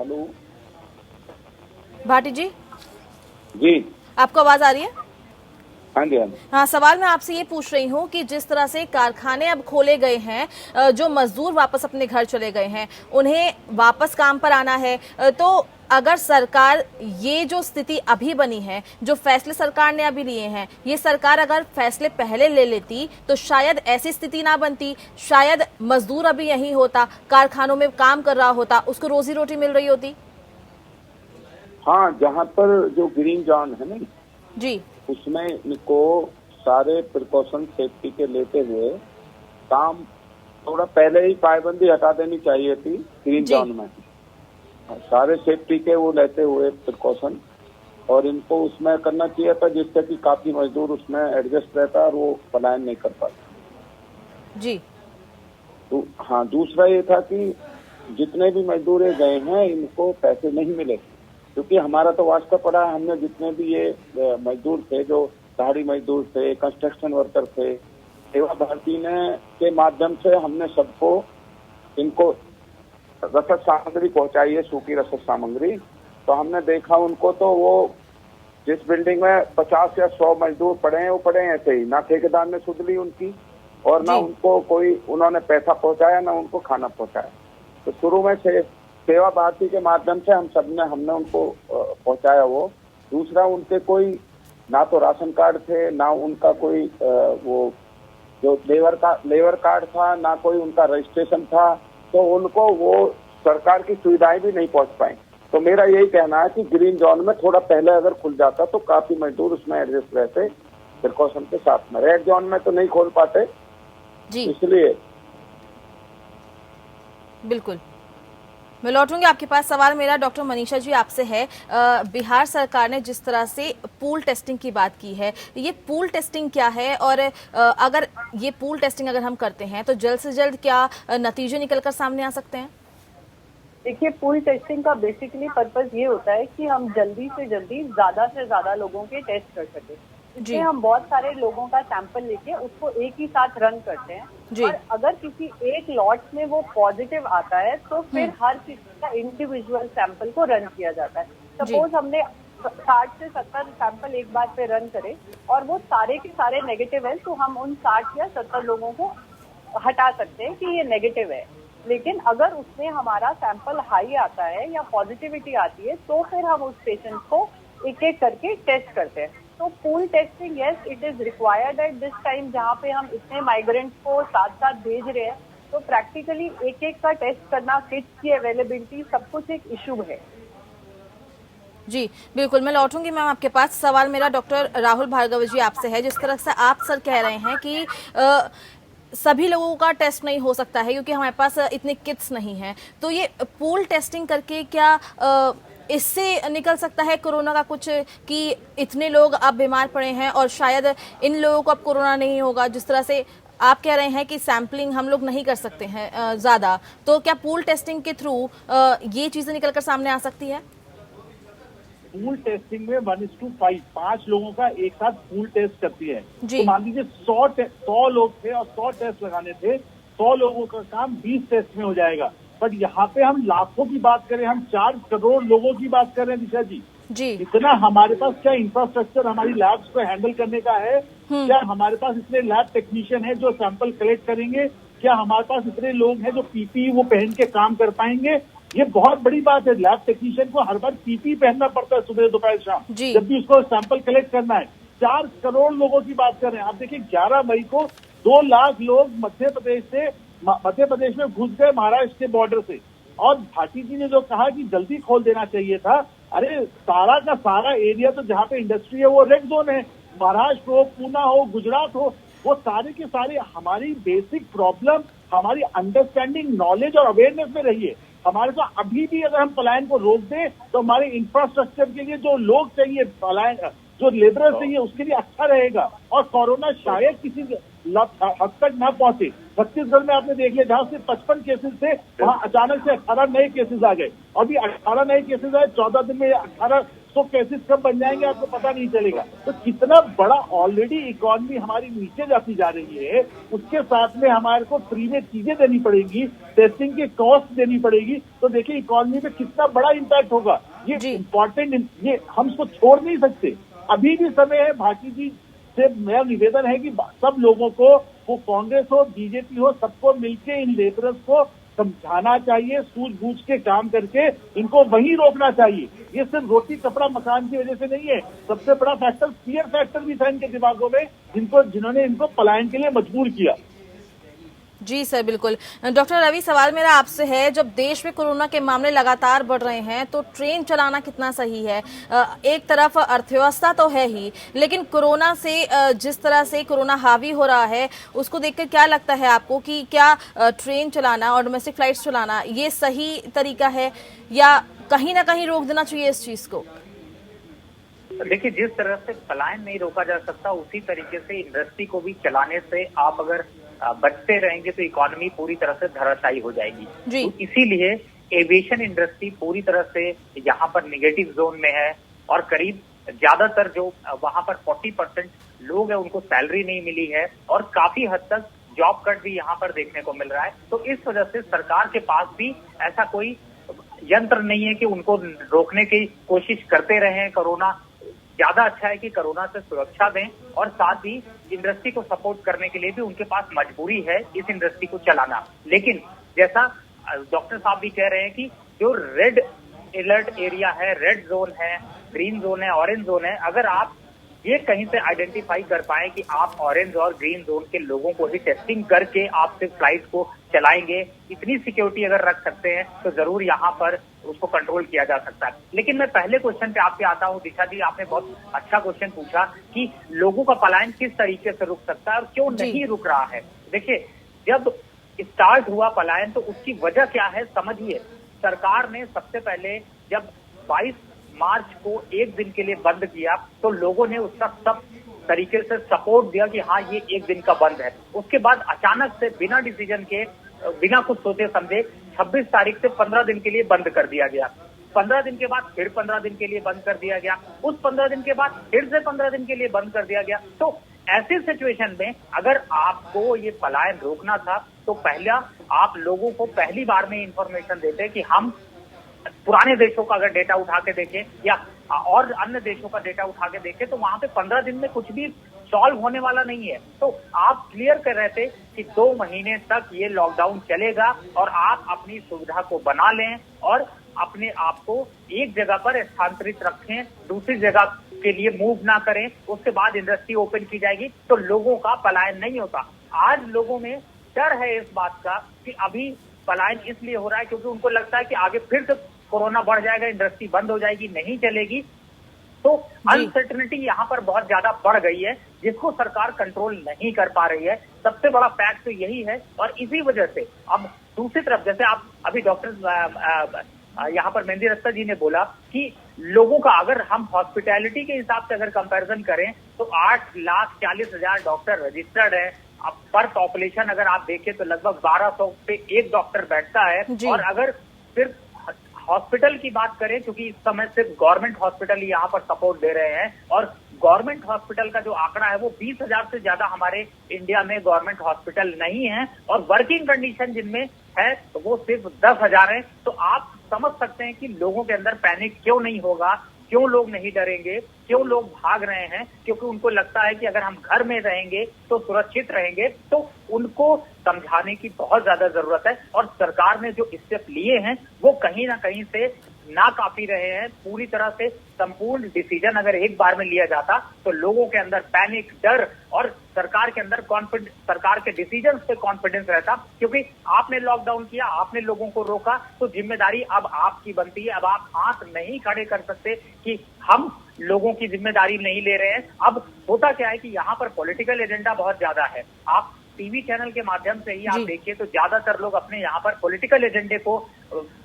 हेलो भाटी जी, जी आपको आवाज आ रही है? हाँ जी, हाँ, सवाल मैं आपसे ये पूछ रही हूँ कि जिस तरह से कारखाने अब खोले गए हैं, जो मजदूर वापस अपने घर चले गए हैं, उन्हें वापस काम पर आना है, तो अगर सरकार ये जो स्थिति अभी बनी है, जो फैसले सरकार ने अभी लिए हैं, ये सरकार अगर फैसले पहले ले लेती तो शायद ऐसी स्थिति ना बनती, शायद मजदूर अभी यहीं होता, कारखानों में काम कर रहा होता, उसको रोजी रोटी मिल रही होती। हाँ, जहाँ पर जो ग्रीन जोन है ना जी, उसमें इनको सारे प्रिकॉशन सेफ्टी के लेते हुए काम थोड़ा पहले ही पाबंदी हटा देनी चाहिए थी ग्रीन जोन में। सारे सेफ्टी के वो लेते हुए प्रिकॉशन, और इनको उसमें करना चाहिए था जिससे कि काफी मजदूर उसमें एडजस्ट रहता और वो पलायन नहीं कर पाते। जी, तो हाँ, दूसरा ये था कि जितने भी मजदूर गए हैं इनको पैसे नहीं मिले, क्योंकि हमारा तो वास्ता पड़ा है। हमने जितने भी ये मजदूर थे, जो दिहाड़ी मजदूर थे, कंस्ट्रक्शन वर्कर थे, सेवा भारती ने के माध्यम से हमने सबको इनको रसद सामग्री पहुंचाई है, सूखी रसद सामग्री। तो हमने देखा उनको, तो वो जिस बिल्डिंग में 50 या 100 मजदूर पड़े हैं वो पड़े हैं ऐसे ही, ना ठेकेदार ने सुध ली उनकी और ना उनको कोई उन्होंने पैसा पहुंचाया, ना उनको खाना पहुंचाया। तो शुरू में से सेवा भारती के माध्यम से हमने उनको पहुंचाया वो। दूसरा, उनके कोई ना तो राशन कार्ड थे, ना उनका कोई वो जो लेबर कार्ड था, ना कोई उनका रजिस्ट्रेशन था, तो उनको वो सरकार की सुविधाएं भी नहीं पहुंच पाई। तो मेरा यही कहना है कि ग्रीन जोन में थोड़ा पहले अगर खुल जाता तो काफी मजदूर उसमें एडजस्ट रहते प्रिकॉशन के साथ में। रेड जोन में तो नहीं खोल पाते जी, इसलिए। बिल्कुल, मैं लौटूंगी आपके पास। सवाल मेरा डॉक्टर मनीषा जी आपसे है, बिहार सरकार ने जिस तरह से पूल टेस्टिंग की बात की है, ये पूल टेस्टिंग क्या है, और अगर ये पूल टेस्टिंग अगर हम करते हैं तो जल्द से जल्द क्या नतीजे निकलकर सामने आ सकते हैं? देखिए, पूल टेस्टिंग का बेसिकली पर्पस ये होता है कि हम जल्दी से जल्दी ज्यादा से ज्यादा लोगों के टेस्ट कर सके। इसलिए हम बहुत सारे लोगों का सैंपल लेके उसको एक ही साथ रन करते हैं, और अगर किसी एक लॉट में वो पॉजिटिव आता है तो फिर हर किसी का इंडिविजुअल सैंपल को रन किया जाता है। सपोज हमने 60 से 70 सैंपल एक बार पे रन करे और वो सारे के सारे नेगेटिव है, तो हम उन 60 या 70 लोगों को हटा सकते हैं कि ये नेगेटिव है। लेकिन अगर उसमें हमारा सैंपल हाई आता है या पॉजिटिविटी आती है तो फिर हम उस पेशेंट को एक एक करके टेस्ट करते हैं। तो pool testing, yes, it is required at this time, जहाँ पे हम इतने माइग्रेंट्स को साथ साथ भेज रहे हैं, तो प्रैक्टिकली एक एक का टेस्ट करना, किट्स की अवेलेबिलिटी, सब कुछ एक इशू है। जी बिल्कुल, मैं लौटूंगी मैम आपके पास। सवाल मेरा डॉक्टर राहुल भार्गव जी आपसे है, जिस तरह से आप सर कह रहे हैं कि सभी लोगों का टेस्ट नहीं हो सकता है क्योंकि हमारे पास इतने किट्स नहीं हैं, तो ये पूल टेस्टिंग करके क्या इससे निकल सकता है कोरोना का कुछ, कि इतने लोग अब बीमार पड़े हैं और शायद इन लोगों को अब कोरोना नहीं होगा? जिस तरह से आप कह रहे हैं कि सैंपलिंग हम लोग नहीं कर सकते हैं ज़्यादा, तो क्या पूल टेस्टिंग के थ्रू ये चीज़ें निकलकर सामने आ सकती है? पूल टेस्टिंग में 1:5 5 लोगों का एक साथ पूल टेस्ट करती है। तो मान लीजिए 100 लोग थे और 100 टेस्ट लगाने थे, 100 लोगों का काम 20 टेस्ट में हो जाएगा। बट यहाँ पे हम लाखों की बात करें, हम 4 करोड़ लोगों की बात कर रहे हैं दिशा जी। इतना हमारे पास क्या इंफ्रास्ट्रक्चर हमारी लैब्स को हैंडल करने का है? क्या हमारे पास इतने लैब टेक्नीशियन है जो सैंपल कलेक्ट करेंगे? क्या हमारे पास इतने लोग हैं जो पीपीई वो पहन के काम कर पाएंगे? ये बहुत बड़ी बात है। लैब टेक्नीशियन को हर बार पीपीई पहनना पड़ता है सुबह दोपहर शाम, जब भी उसको सैंपल कलेक्ट करना है। 4 करोड़ लोगों की बात कर रहे हैं आप। देखिए 11 मई को 2 लाख लोग मध्य प्रदेश में घुस गए महाराष्ट्र के बॉर्डर से, और भाटी जी ने जो कहा कि जल्दी खोल देना चाहिए था, अरे सारा का सारा एरिया तो जहाँ पे इंडस्ट्री है वो रेड जोन है। महाराष्ट्र हो, पूना हो, गुजरात हो, वो सारे के सारे हमारी बेसिक प्रॉब्लम हमारी अंडरस्टैंडिंग, नॉलेज और अवेयरनेस में रही है। हमारे को अभी भी अगर हम पलायन को रोक दें तो हमारे इंफ्रास्ट्रक्चर के लिए जो लोग चाहिए, पलायन जो लेबरर चाहिए, उसके लिए अच्छा रहेगा, और कोरोना शायद किसी हद तक ना पहुंचे। छत्तीसगढ़ में आपने देख लिया, जहां से 55 केसेस थे वहां अचानक से 18 नए केसेस आ गए। अभी 18 नए केसेस आए, 14 दिन में 1800 केसेस कब बन जाएंगे आपको पता नहीं चलेगा। तो कितना बड़ा ऑलरेडी इकोनॉमी हमारी नीचे जाती जा रही है, उसके साथ में हमारे को फ्री में चीजें देनी पड़ेगी, टेस्टिंग की कॉस्ट देनी पड़ेगी। तो देखिए इकोनॉमी पे कितना बड़ा इम्पैक्ट होगा। ये इम्पोर्टेंट, ये हम इसको छोड़ नहीं सकते। अभी भी समय है। भाटी जी से मेरा निवेदन है कि सब लोगों को, वो कांग्रेस हो, बीजेपी हो, सबको मिलके इन लेबरर्स को समझाना चाहिए, सूझबूझ के काम करके इनको वहीं रोकना चाहिए। ये सिर्फ रोटी कपड़ा मकान की वजह से नहीं है। सबसे बड़ा फैक्टर फियर फैक्टर भी था इनके दिमागों में, जिन्होंने इनको पलायन के लिए मजबूर किया। जी सर, बिल्कुल। डॉक्टर रवि, सवाल मेरा आपसे है, जब देश में कोरोना के मामले लगातार बढ़ रहे हैं तो ट्रेन चलाना कितना सही है? एक तरफ अर्थव्यवस्था तो है ही, लेकिन कोरोना से जिस तरह से कोरोना हावी हो रहा है उसको देखकर क्या लगता है आपको कि क्या ट्रेन चलाना और डोमेस्टिक फ्लाइट्स चलाना ये सही तरीका है, या कहीं ना कहीं रोक देना चाहिए इस चीज को? देखिए, जिस तरह से पलायन नहीं रोका जा सकता, उसी तरीके से इंडस्ट्री को भी चलाने से आप अगर बचते रहेंगे तो इकोनॉमी पूरी तरह से धराशायी हो जाएगी। तो इसीलिए एविएशन इंडस्ट्री पूरी तरह से यहाँ पर नेगेटिव जोन में है, और करीब ज्यादातर जो वहाँ पर 40% लोग हैं उनको सैलरी नहीं मिली है, और काफी हद तक जॉब कट भी यहाँ पर देखने को मिल रहा है। तो इस वजह से सरकार के पास भी ऐसा कोई यंत्र नहीं है कि उनको रोकने की कोशिश करते रहें। कोरोना ज्यादा अच्छा है कि कोरोना से सुरक्षा दें, और साथ ही इंडस्ट्री को सपोर्ट करने के लिए भी उनके पास मजबूरी है इस इंडस्ट्री को चलाना। लेकिन जैसा डॉक्टर साहब भी कह रहे हैं कि जो रेड अलर्ट एरिया है, रेड जोन है, ग्रीन जोन है, ऑरेंज जोन है, अगर आप ये कहीं से आइडेंटिफाई कर पाए कि आप ऑरेंज और ग्रीन जोन के लोगों को ही टेस्टिंग करके आप सिर्फ फ्लाइट को चलाएंगे, इतनी सिक्योरिटी अगर रख सकते हैं तो जरूर यहाँ पर उसको कंट्रोल किया जा सकता है। लेकिन मैं पहले क्वेश्चन पे आपसे आता हूँ। दिशा जी, आपने बहुत अच्छा क्वेश्चन पूछा कि लोगों का पलायन किस तरीके से रुक सकता है और क्यों नहीं रुक रहा है। देखिए, जब स्टार्ट हुआ पलायन तो उसकी वजह क्या है समझिए। सरकार ने सबसे पहले जब 22 मार्च को एक दिन के लिए बंद किया तो लोगों ने उसका सब तरीके से सपोर्ट दिया कि हाँ ये एक दिन का बंद है। उसके बाद अचानक से बिना डिसीजन के, बिना कुछ सोचे समझे 26 तारीख से 15 दिन के लिए बंद कर दिया गया। 15 दिन के बाद फिर 15 दिन के लिए बंद कर दिया गया। उस 15 दिन के बाद फिर से 15 दिन के लिए बंद कर दिया गया। तो ऐसी सिचुएशन में अगर आपको ये पलायन रोकना था तो पहला आप लोगों को पहली बार में इंफॉर्मेशन देते कि हम पुराने देशों का अगर डेटा उठा के देखें या और अन्य देशों का डेटा उठा के देखें तो वहां पे 15 दिन में कुछ भी सॉल्व होने वाला नहीं है। तो आप क्लियर कर रहे थे कि 2 महीने तक ये लॉकडाउन चलेगा और आप अपनी सुविधा को बना लें और अपने आप को एक जगह पर स्थानांतरित रखें, दूसरी जगह के लिए मूव ना करें, उसके बाद इंडस्ट्री ओपन की जाएगी तो लोगों का पलायन नहीं होता। आज लोगों में डर है इस बात का कि अभी पलायन इसलिए हो रहा है क्योंकि उनको लगता है कि आगे फिर से कोरोना बढ़ जाएगा, इंडस्ट्री बंद हो जाएगी, नहीं चलेगी। तो अनसर्टेनिटी यहाँ पर बहुत ज्यादा बढ़ गई है जिसको सरकार कंट्रोल नहीं कर पा रही है। सबसे बड़ा फैक्ट तो यही है और इसी वजह से अब दूसरी तरफ जैसे आप अभी डॉक्टर यहाँ पर मेहंदी रस्ता जी ने बोला कि लोगों का अगर हम हॉस्पिटैलिटी के हिसाब से अगर कंपैरिजन करें तो 8,40,000 डॉक्टर रजिस्टर्ड है। अब पर पॉपुलेशन अगर आप देखें तो लगभग 1200 पे एक डॉक्टर बैठता है। और अगर सिर्फ हॉस्पिटल की बात करें क्योंकि इस समय सिर्फ गवर्नमेंट हॉस्पिटल यहाँ पर सपोर्ट दे रहे हैं और गवर्नमेंट हॉस्पिटल का जो आंकड़ा है वो 20,000 से ज्यादा हमारे इंडिया में गवर्नमेंट हॉस्पिटल नहीं है, और वर्किंग कंडीशन जिनमें है तो वो सिर्फ 10,000 है। तो आप समझ सकते हैं कि लोगों के अंदर पैनिक क्यों नहीं होगा, क्यों लोग नहीं डरेंगे, क्यों लोग भाग रहे हैं, क्योंकि उनको लगता है कि अगर हम घर में रहेंगे तो सुरक्षित रहेंगे। तो उनको समझाने की बहुत ज्यादा जरूरत है, और सरकार ने जो स्टेप लिए हैं वो कहीं ना कहीं से नाकाफी रहे हैं। पूरी तरह से संपूर्ण डिसीजन अगर एक बार में लिया जाता तो लोगों के अंदर पैनिक, डर और सरकार के अंदर कॉन्फिडेंस, सरकार के डिसीजन पे कॉन्फिडेंस रहता, क्योंकि आपने लॉकडाउन किया, आपने लोगों को रोका, तो जिम्मेदारी अब आपकी बनती है। अब आप हाथ नहीं खड़े कर सकते कि हम लोगों की जिम्मेदारी नहीं ले रहे हैं। अब होता क्या है कि यहाँ पर पॉलिटिकल एजेंडा बहुत ज्यादा है। आप टीवी चैनल के माध्यम से ही आप देखिए तो ज्यादातर लोग अपने यहाँ पर पॉलिटिकल एजेंडे को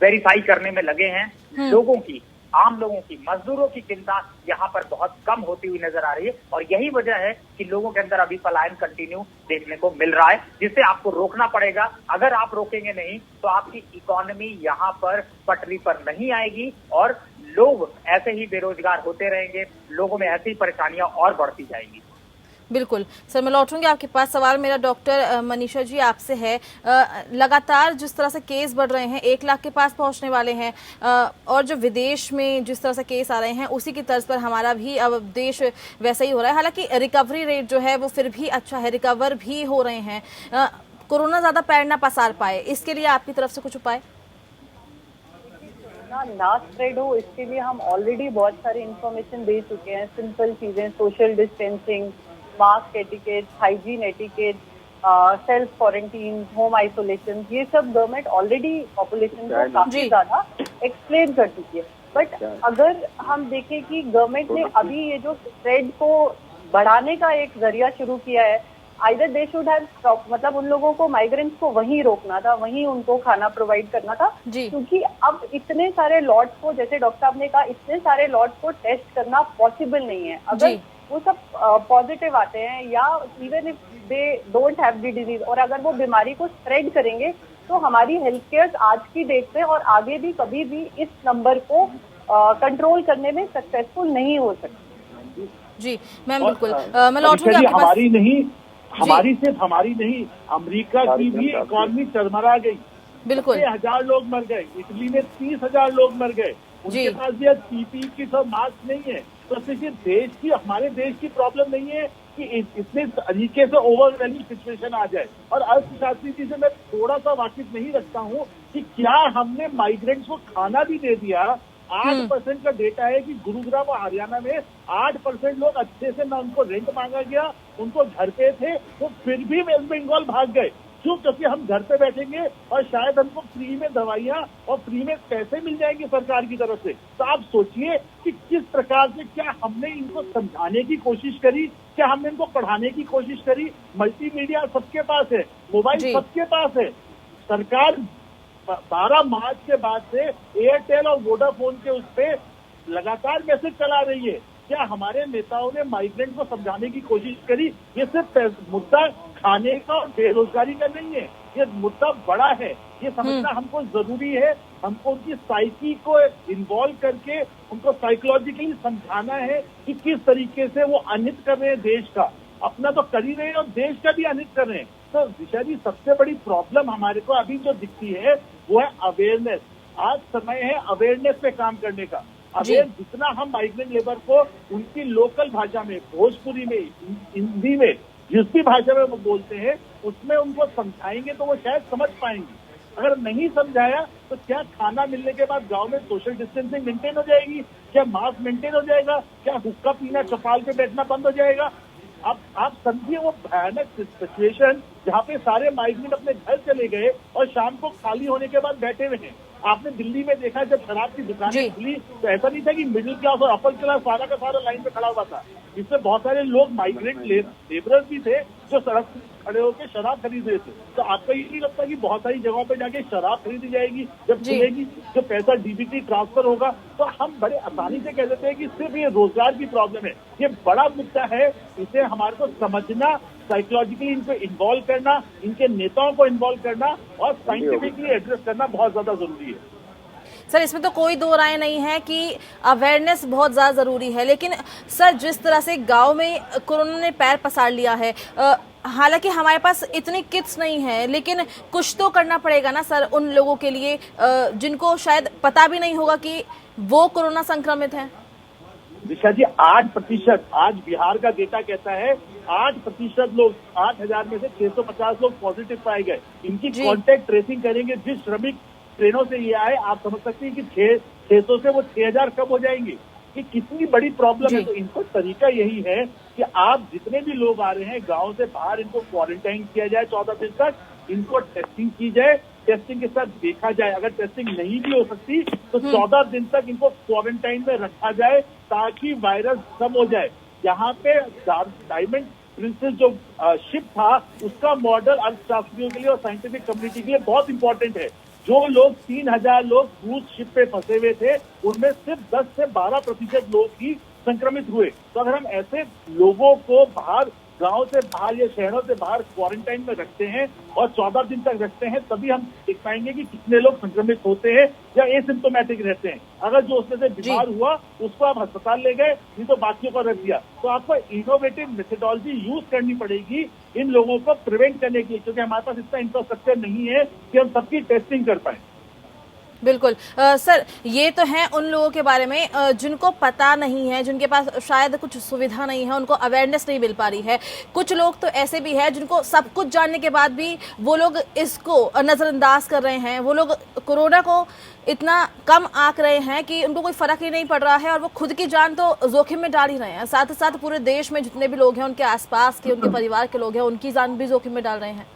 वेरीफाई करने में लगे हैं। लोगों की, आम लोगों की, मजदूरों की चिंता यहाँ पर बहुत कम होती हुई नजर आ रही है, और यही वजह है कि लोगों के अंदर अभी पलायन कंटिन्यू देखने को मिल रहा है, जिसे आपको रोकना पड़ेगा। अगर आप रोकेंगे नहीं तो आपकी इकोनॉमी यहाँ पर पटरी पर नहीं आएगी, और लोग ऐसे ही बेरोजगार होते रहेंगे, लोगों में ऐसी परेशानियां और बढ़ती जाएंगी। बिल्कुल सर, मैं लौटूंगी आपके पास। सवाल मेरा डॉक्टर मनीषा जी आपसे है, लगातार जिस तरह से केस बढ़ रहे हैं, 1 लाख के पास पहुंचने वाले हैं, और जो विदेश में जिस तरह से केस आ रहे हैं उसी की तर्ज पर हमारा भी अब देश वैसा ही हो रहा है। हालांकि रिकवरी रेट जो है वो फिर भी अच्छा है, रिकवर भी हो रहे हैं, कोरोना ज्यादा पैर ना पसार पाए, इसके लिए आपकी तरफ से कुछ उपाय? ना स्प्रेड हो इसके लिए हम ऑलरेडी बहुत सारी इंफॉर्मेशन दे चुके हैं। सिंपल चीजें, social distancing, mask etiquette, hygiene etiquette, self quarantine, home isolation, ये सब गवर्नमेंट ऑलरेडी पॉपुलेशन को काफी ज्यादा एक्सप्लेन कर चुकी है। बट अगर हम देखें कि गवर्नमेंट ने अभी ये जो स्प्रेड को बढ़ाने का एक जरिया शुरू किया है, either they should have stop, मतलब उन लोगों को, माइग्रेंट्स को वहीं रोकना था, वहीं उनको खाना प्रोवाइड करना था, क्योंकि अब इतने सारे लॉट्स को, जैसे डॉक्टर साहब ने कहा, इतने सारे लॉट्स को टेस्ट करना पॉसिबल नहीं है। अगर वो सब पॉजिटिव आते हैं, या even if they don't have the disease, और अगर वो बीमारी को स्प्रेड करेंगे तो हमारी हेल्थ केयर आज की डेट में और आगे भी कभी भी इस नंबर को कंट्रोल करने में सक्सेसफुल नहीं हो सकती। जी मैम, बिल्कुल मैं लौटूंगी आपके पास। हमारी सिर्फ हमारी नहीं, अमेरिका की भी इकोनॉमी चरमरा गई। बिल्कुल 1000 लोग मर गए, इटली में 30,000 लोग मर गए, उनके पास भी पीपीई की सब मास्क नहीं है। तो सिर्फ देश की, हमारे देश की प्रॉब्लम नहीं है कि इतने तरीके से ओवरवेलमिंग सिचुएशन आ जाए। और अर्थशास्त्री जी से मैं थोड़ा सा वाकिफ नहीं रखता हूँ कि क्या हमने माइग्रेंट्स को खाना भी दे दिया। 8% का डेटा है कि गुरुग्राम और हरियाणा में 8% लोग अच्छे से, ना उनको रेंट मांगा गया, उनको घर पे थे, वो फिर भी वेस्ट बंगाल भाग गए। क्यों? क्योंकि हम घर पे बैठेंगे और शायद हमको फ्री में दवाइयाँ और फ्री में पैसे मिल जाएंगे सरकार की तरफ से। तो आप सोचिए कि किस प्रकार से, क्या हमने इनको समझाने की कोशिश करी, क्या हमने इनको पढ़ाने की कोशिश करी। मल्टीमीडिया सबके पास है, मोबाइल सबके पास है। सरकार 12 मार्च के बाद से एयरटेल और वोडाफोन के उस पे लगातार मैसेज चला रही है। क्या हमारे नेताओं ने माइग्रेंट को समझाने की कोशिश करी? ये सिर्फ मुद्दा खाने का और बेरोजगारी का नहीं है, ये मुद्दा बड़ा है। ये समझना हमको जरूरी है। हमको उनकी साइकी को इन्वॉल्व करके उनको साइकोलॉजिकली समझाना है कि किस तरीके से वो अनहित कर रहे हैं देश का। अपना तो कर ही रहे हैं और देश का भी अनहित कर रहे हैं। तो दिशा जी, सबसे बड़ी प्रॉब्लम हमारे को अभी जो दिखती है वो है अवेयरनेस। आज समय है अवेयरनेस पे काम करने का। अवेयर जितना हम माइग्रेंट लेबर को उनकी लोकल भाषा में, भोजपुरी में, हिंदी में, जिस भी भाषा में वो बोलते हैं उसमें उनको समझाएंगे तो वो शायद समझ पाएंगे। अगर नहीं समझाया तो क्या खाना मिलने के बाद गांव में सोशल डिस्टेंसिंग मेंटेन हो जाएगी? क्या मास्क मेंटेन हो जाएगा? क्या हुक्का पीना, चौपाल पे बैठना बंद हो जाएगा? आप समझिए वो भयानक सिचुएशन जहाँ पे सारे माइग्रेंट अपने घर चले गए और शाम को खाली होने के बाद बैठे हुए हैं। आपने दिल्ली में देखा जब शराब की दुकानें खुली तो ऐसा नहीं था कि मिडिल क्लास और अपर क्लास सारा का सारा लाइन पे खड़ा हुआ था। इसमें बहुत सारे लोग माइग्रेंट लेबरर्स भी थे जो सड़क खड़े होकर शराब खरीद रहे थे। तो आपको ये नहीं लगता कि बहुत सारी जगहों पे जाके शराब खरीदी जाएगी जब खुलेगी, जो पैसा डीबीटी ट्रांसफर होगा? तो हम बड़े आसानी से कह देते हैं कि सिर्फ ये रोजगार की प्रॉब्लम है। ये बड़ा मुद्दा है, इसे हमारे को समझना, साइकोलॉजिकली इनको इन्वॉल्व करना, इनके नेताओं को इन्वॉल्व करना और साइंटिफिकली एड्रेस करना बहुत ज्यादा जरूरी है। सर इसमें तो कोई दो राय नहीं है कि अवेयरनेस बहुत ज़्यादा ज़रूरी है, लेकिन सर जिस तरह से गांव में कोरोना ने पैर पसार लिया है, हालांकि हमारे पास इतनी किट्स नहीं है, लेकिन कुछ तो करना पड़ेगा ना सर उन लोगों के लिए जिनको शायद पता भी नहीं होगा कि वो कोरोना संक्रमित हैं। दिशा जी 8%, आज बिहार का डेटा कहता है 8% लोग, 8,000 में से 650 लोग पॉजिटिव पाए गए। इनकी कॉन्टेक्ट ट्रेसिंग करेंगे, जिस श्रमिक ट्रेनों से ये आए, आप समझ सकते हैं कि 600 से वो 6,000 कम हो जाएंगे। कि कितनी बड़ी प्रॉब्लम है। तो इनको तरीका यही है कि आप जितने भी लोग आ रहे हैं गांव से बाहर, इनको क्वारंटाइन किया जाए 14 दिन तक, इनको टेस्टिंग की जाए, टेस्टिंग के साथ देखा जाए, अगर टेस्टिंग नहीं भी हो सकती तो 14 दिन तक इनको क्वारंटाइन में रखा जाए ताकि वायरस कम हो जाए। यहाँ पे डायमंड प्रिंसेस जो शिप था उसका मॉडल अर्थशास्त्रियों के लिए और साइंटिफिक कम्युनिटी के लिए बहुत इंपॉर्टेंट है। जो लोग 3,000 लोग क्रूज शिप पे फंसे हुए थे उनमें सिर्फ 10 से 12% लोग ही संक्रमित हुए। तो अगर हम ऐसे लोगों को बाहर, गांव से बाहर या शहरों से बाहर क्वारंटाइन में रखते हैं और 14 दिन तक रखते हैं, तभी हम देख पाएंगे कि कितने लोग संक्रमित होते हैं या एसिम्प्टोमेटिक रहते हैं। अगर जो उसमें से बीमार हुआ उसको आप अस्पताल ले गए, नहीं तो बाकियों को रख दिया। तो आपको इनोवेटिव मेथोडोलॉजी यूज करनी पड़ेगी इन लोगों को प्रिवेंट करने की, क्योंकि हमारे पास इतना इंफ्रास्ट्रक्चर नहीं है कि हम सबकी टेस्टिंग कर पाए। बिल्कुल सर, ये तो है उन लोगों के बारे में जिनको पता नहीं है, जिनके पास शायद कुछ सुविधा नहीं है, उनको अवेयरनेस नहीं मिल पा रही है। कुछ लोग तो ऐसे भी हैं जिनको सब कुछ जानने के बाद भी वो लोग इसको नज़रअंदाज कर रहे हैं। वो लोग कोरोना को इतना कम आंक रहे हैं कि उनको कोई फर्क ही नहीं पड़ रहा है और वो खुद की जान तो जोखिम में डाल ही रहे हैं। साथ ही साथ पूरे देश में जितने भी लोग हैं, उनके आसपास के, उनके परिवार के लोग हैं, उनकी जान भी जोखिम में डाल रहे हैं।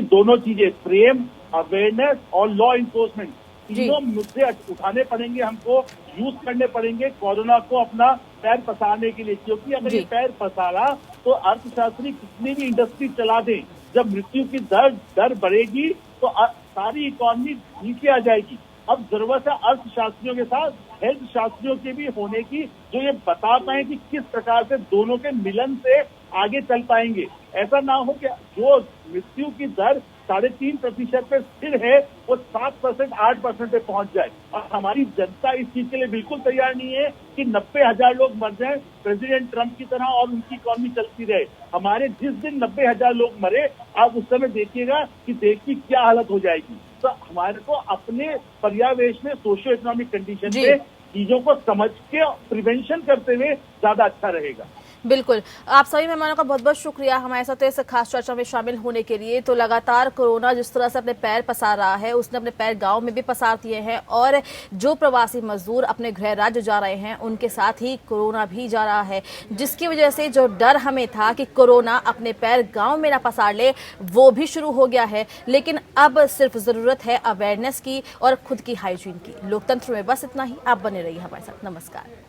दोनों चीजें, फ्रेम, अवेयरनेस और लॉ इन्फोर्समेंट, तीनों मुद्दे उठाने पड़ेंगे, हमको यूज करने पड़ेंगे कोरोना को अपना पैर पसारने के लिए। क्योंकि अगर ये पैर पसारा तो अर्थशास्त्री कितनी भी इंडस्ट्री चला दें, जब मृत्यु की दर बढ़ेगी तो सारी इकोनॉमी नीचे आ जाएगी। अब जरूरत है अर्थशास्त्रियों के साथ हेल्थ शास्त्रियों के भी होने की, जो ये बता पाए कि किस प्रकार से दोनों के मिलन से आगे चल पाएंगे। ऐसा ना हो कि जो मृत्यु की दर 3.5% पे स्थिर है वो 7%, 8% पे पहुंच जाए। और हमारी जनता इस चीज के लिए बिल्कुल तैयार नहीं है कि 90,000 लोग मर जाएं प्रेसिडेंट ट्रंप की तरह और उनकी इकॉनमी चलती रहे। हमारे जिस दिन 90,000 लोग मरे, आप उस समय देखिएगा कि देश की क्या हालत हो जाएगी। तो हमारे को अपने पर्यावेश में सोशियो इकोनॉमिक कंडीशन पे चीजों को समझ के प्रिवेंशन करते हुए ज्यादा अच्छा रहेगा। बिल्कुल, आप सभी मेहमानों का बहुत बहुत शुक्रिया हमारे साथ इस खास चर्चा में शामिल होने के लिए। तो लगातार कोरोना जिस तरह से अपने पैर पसार रहा है, उसने अपने पैर गांव में भी पसार दिए हैं और जो प्रवासी मजदूर अपने गृह राज्य जा रहे हैं उनके साथ ही कोरोना भी जा रहा है, जिसकी वजह से जो डर हमें था कि कोरोना अपने पैर गाँव में ना पसार ले, वो भी शुरू हो गया है। लेकिन अब सिर्फ जरूरत है अवेयरनेस की और खुद की हाइजीन की। लोकतंत्र में बस इतना ही। आप बने रहिए हमारे साथ। नमस्कार।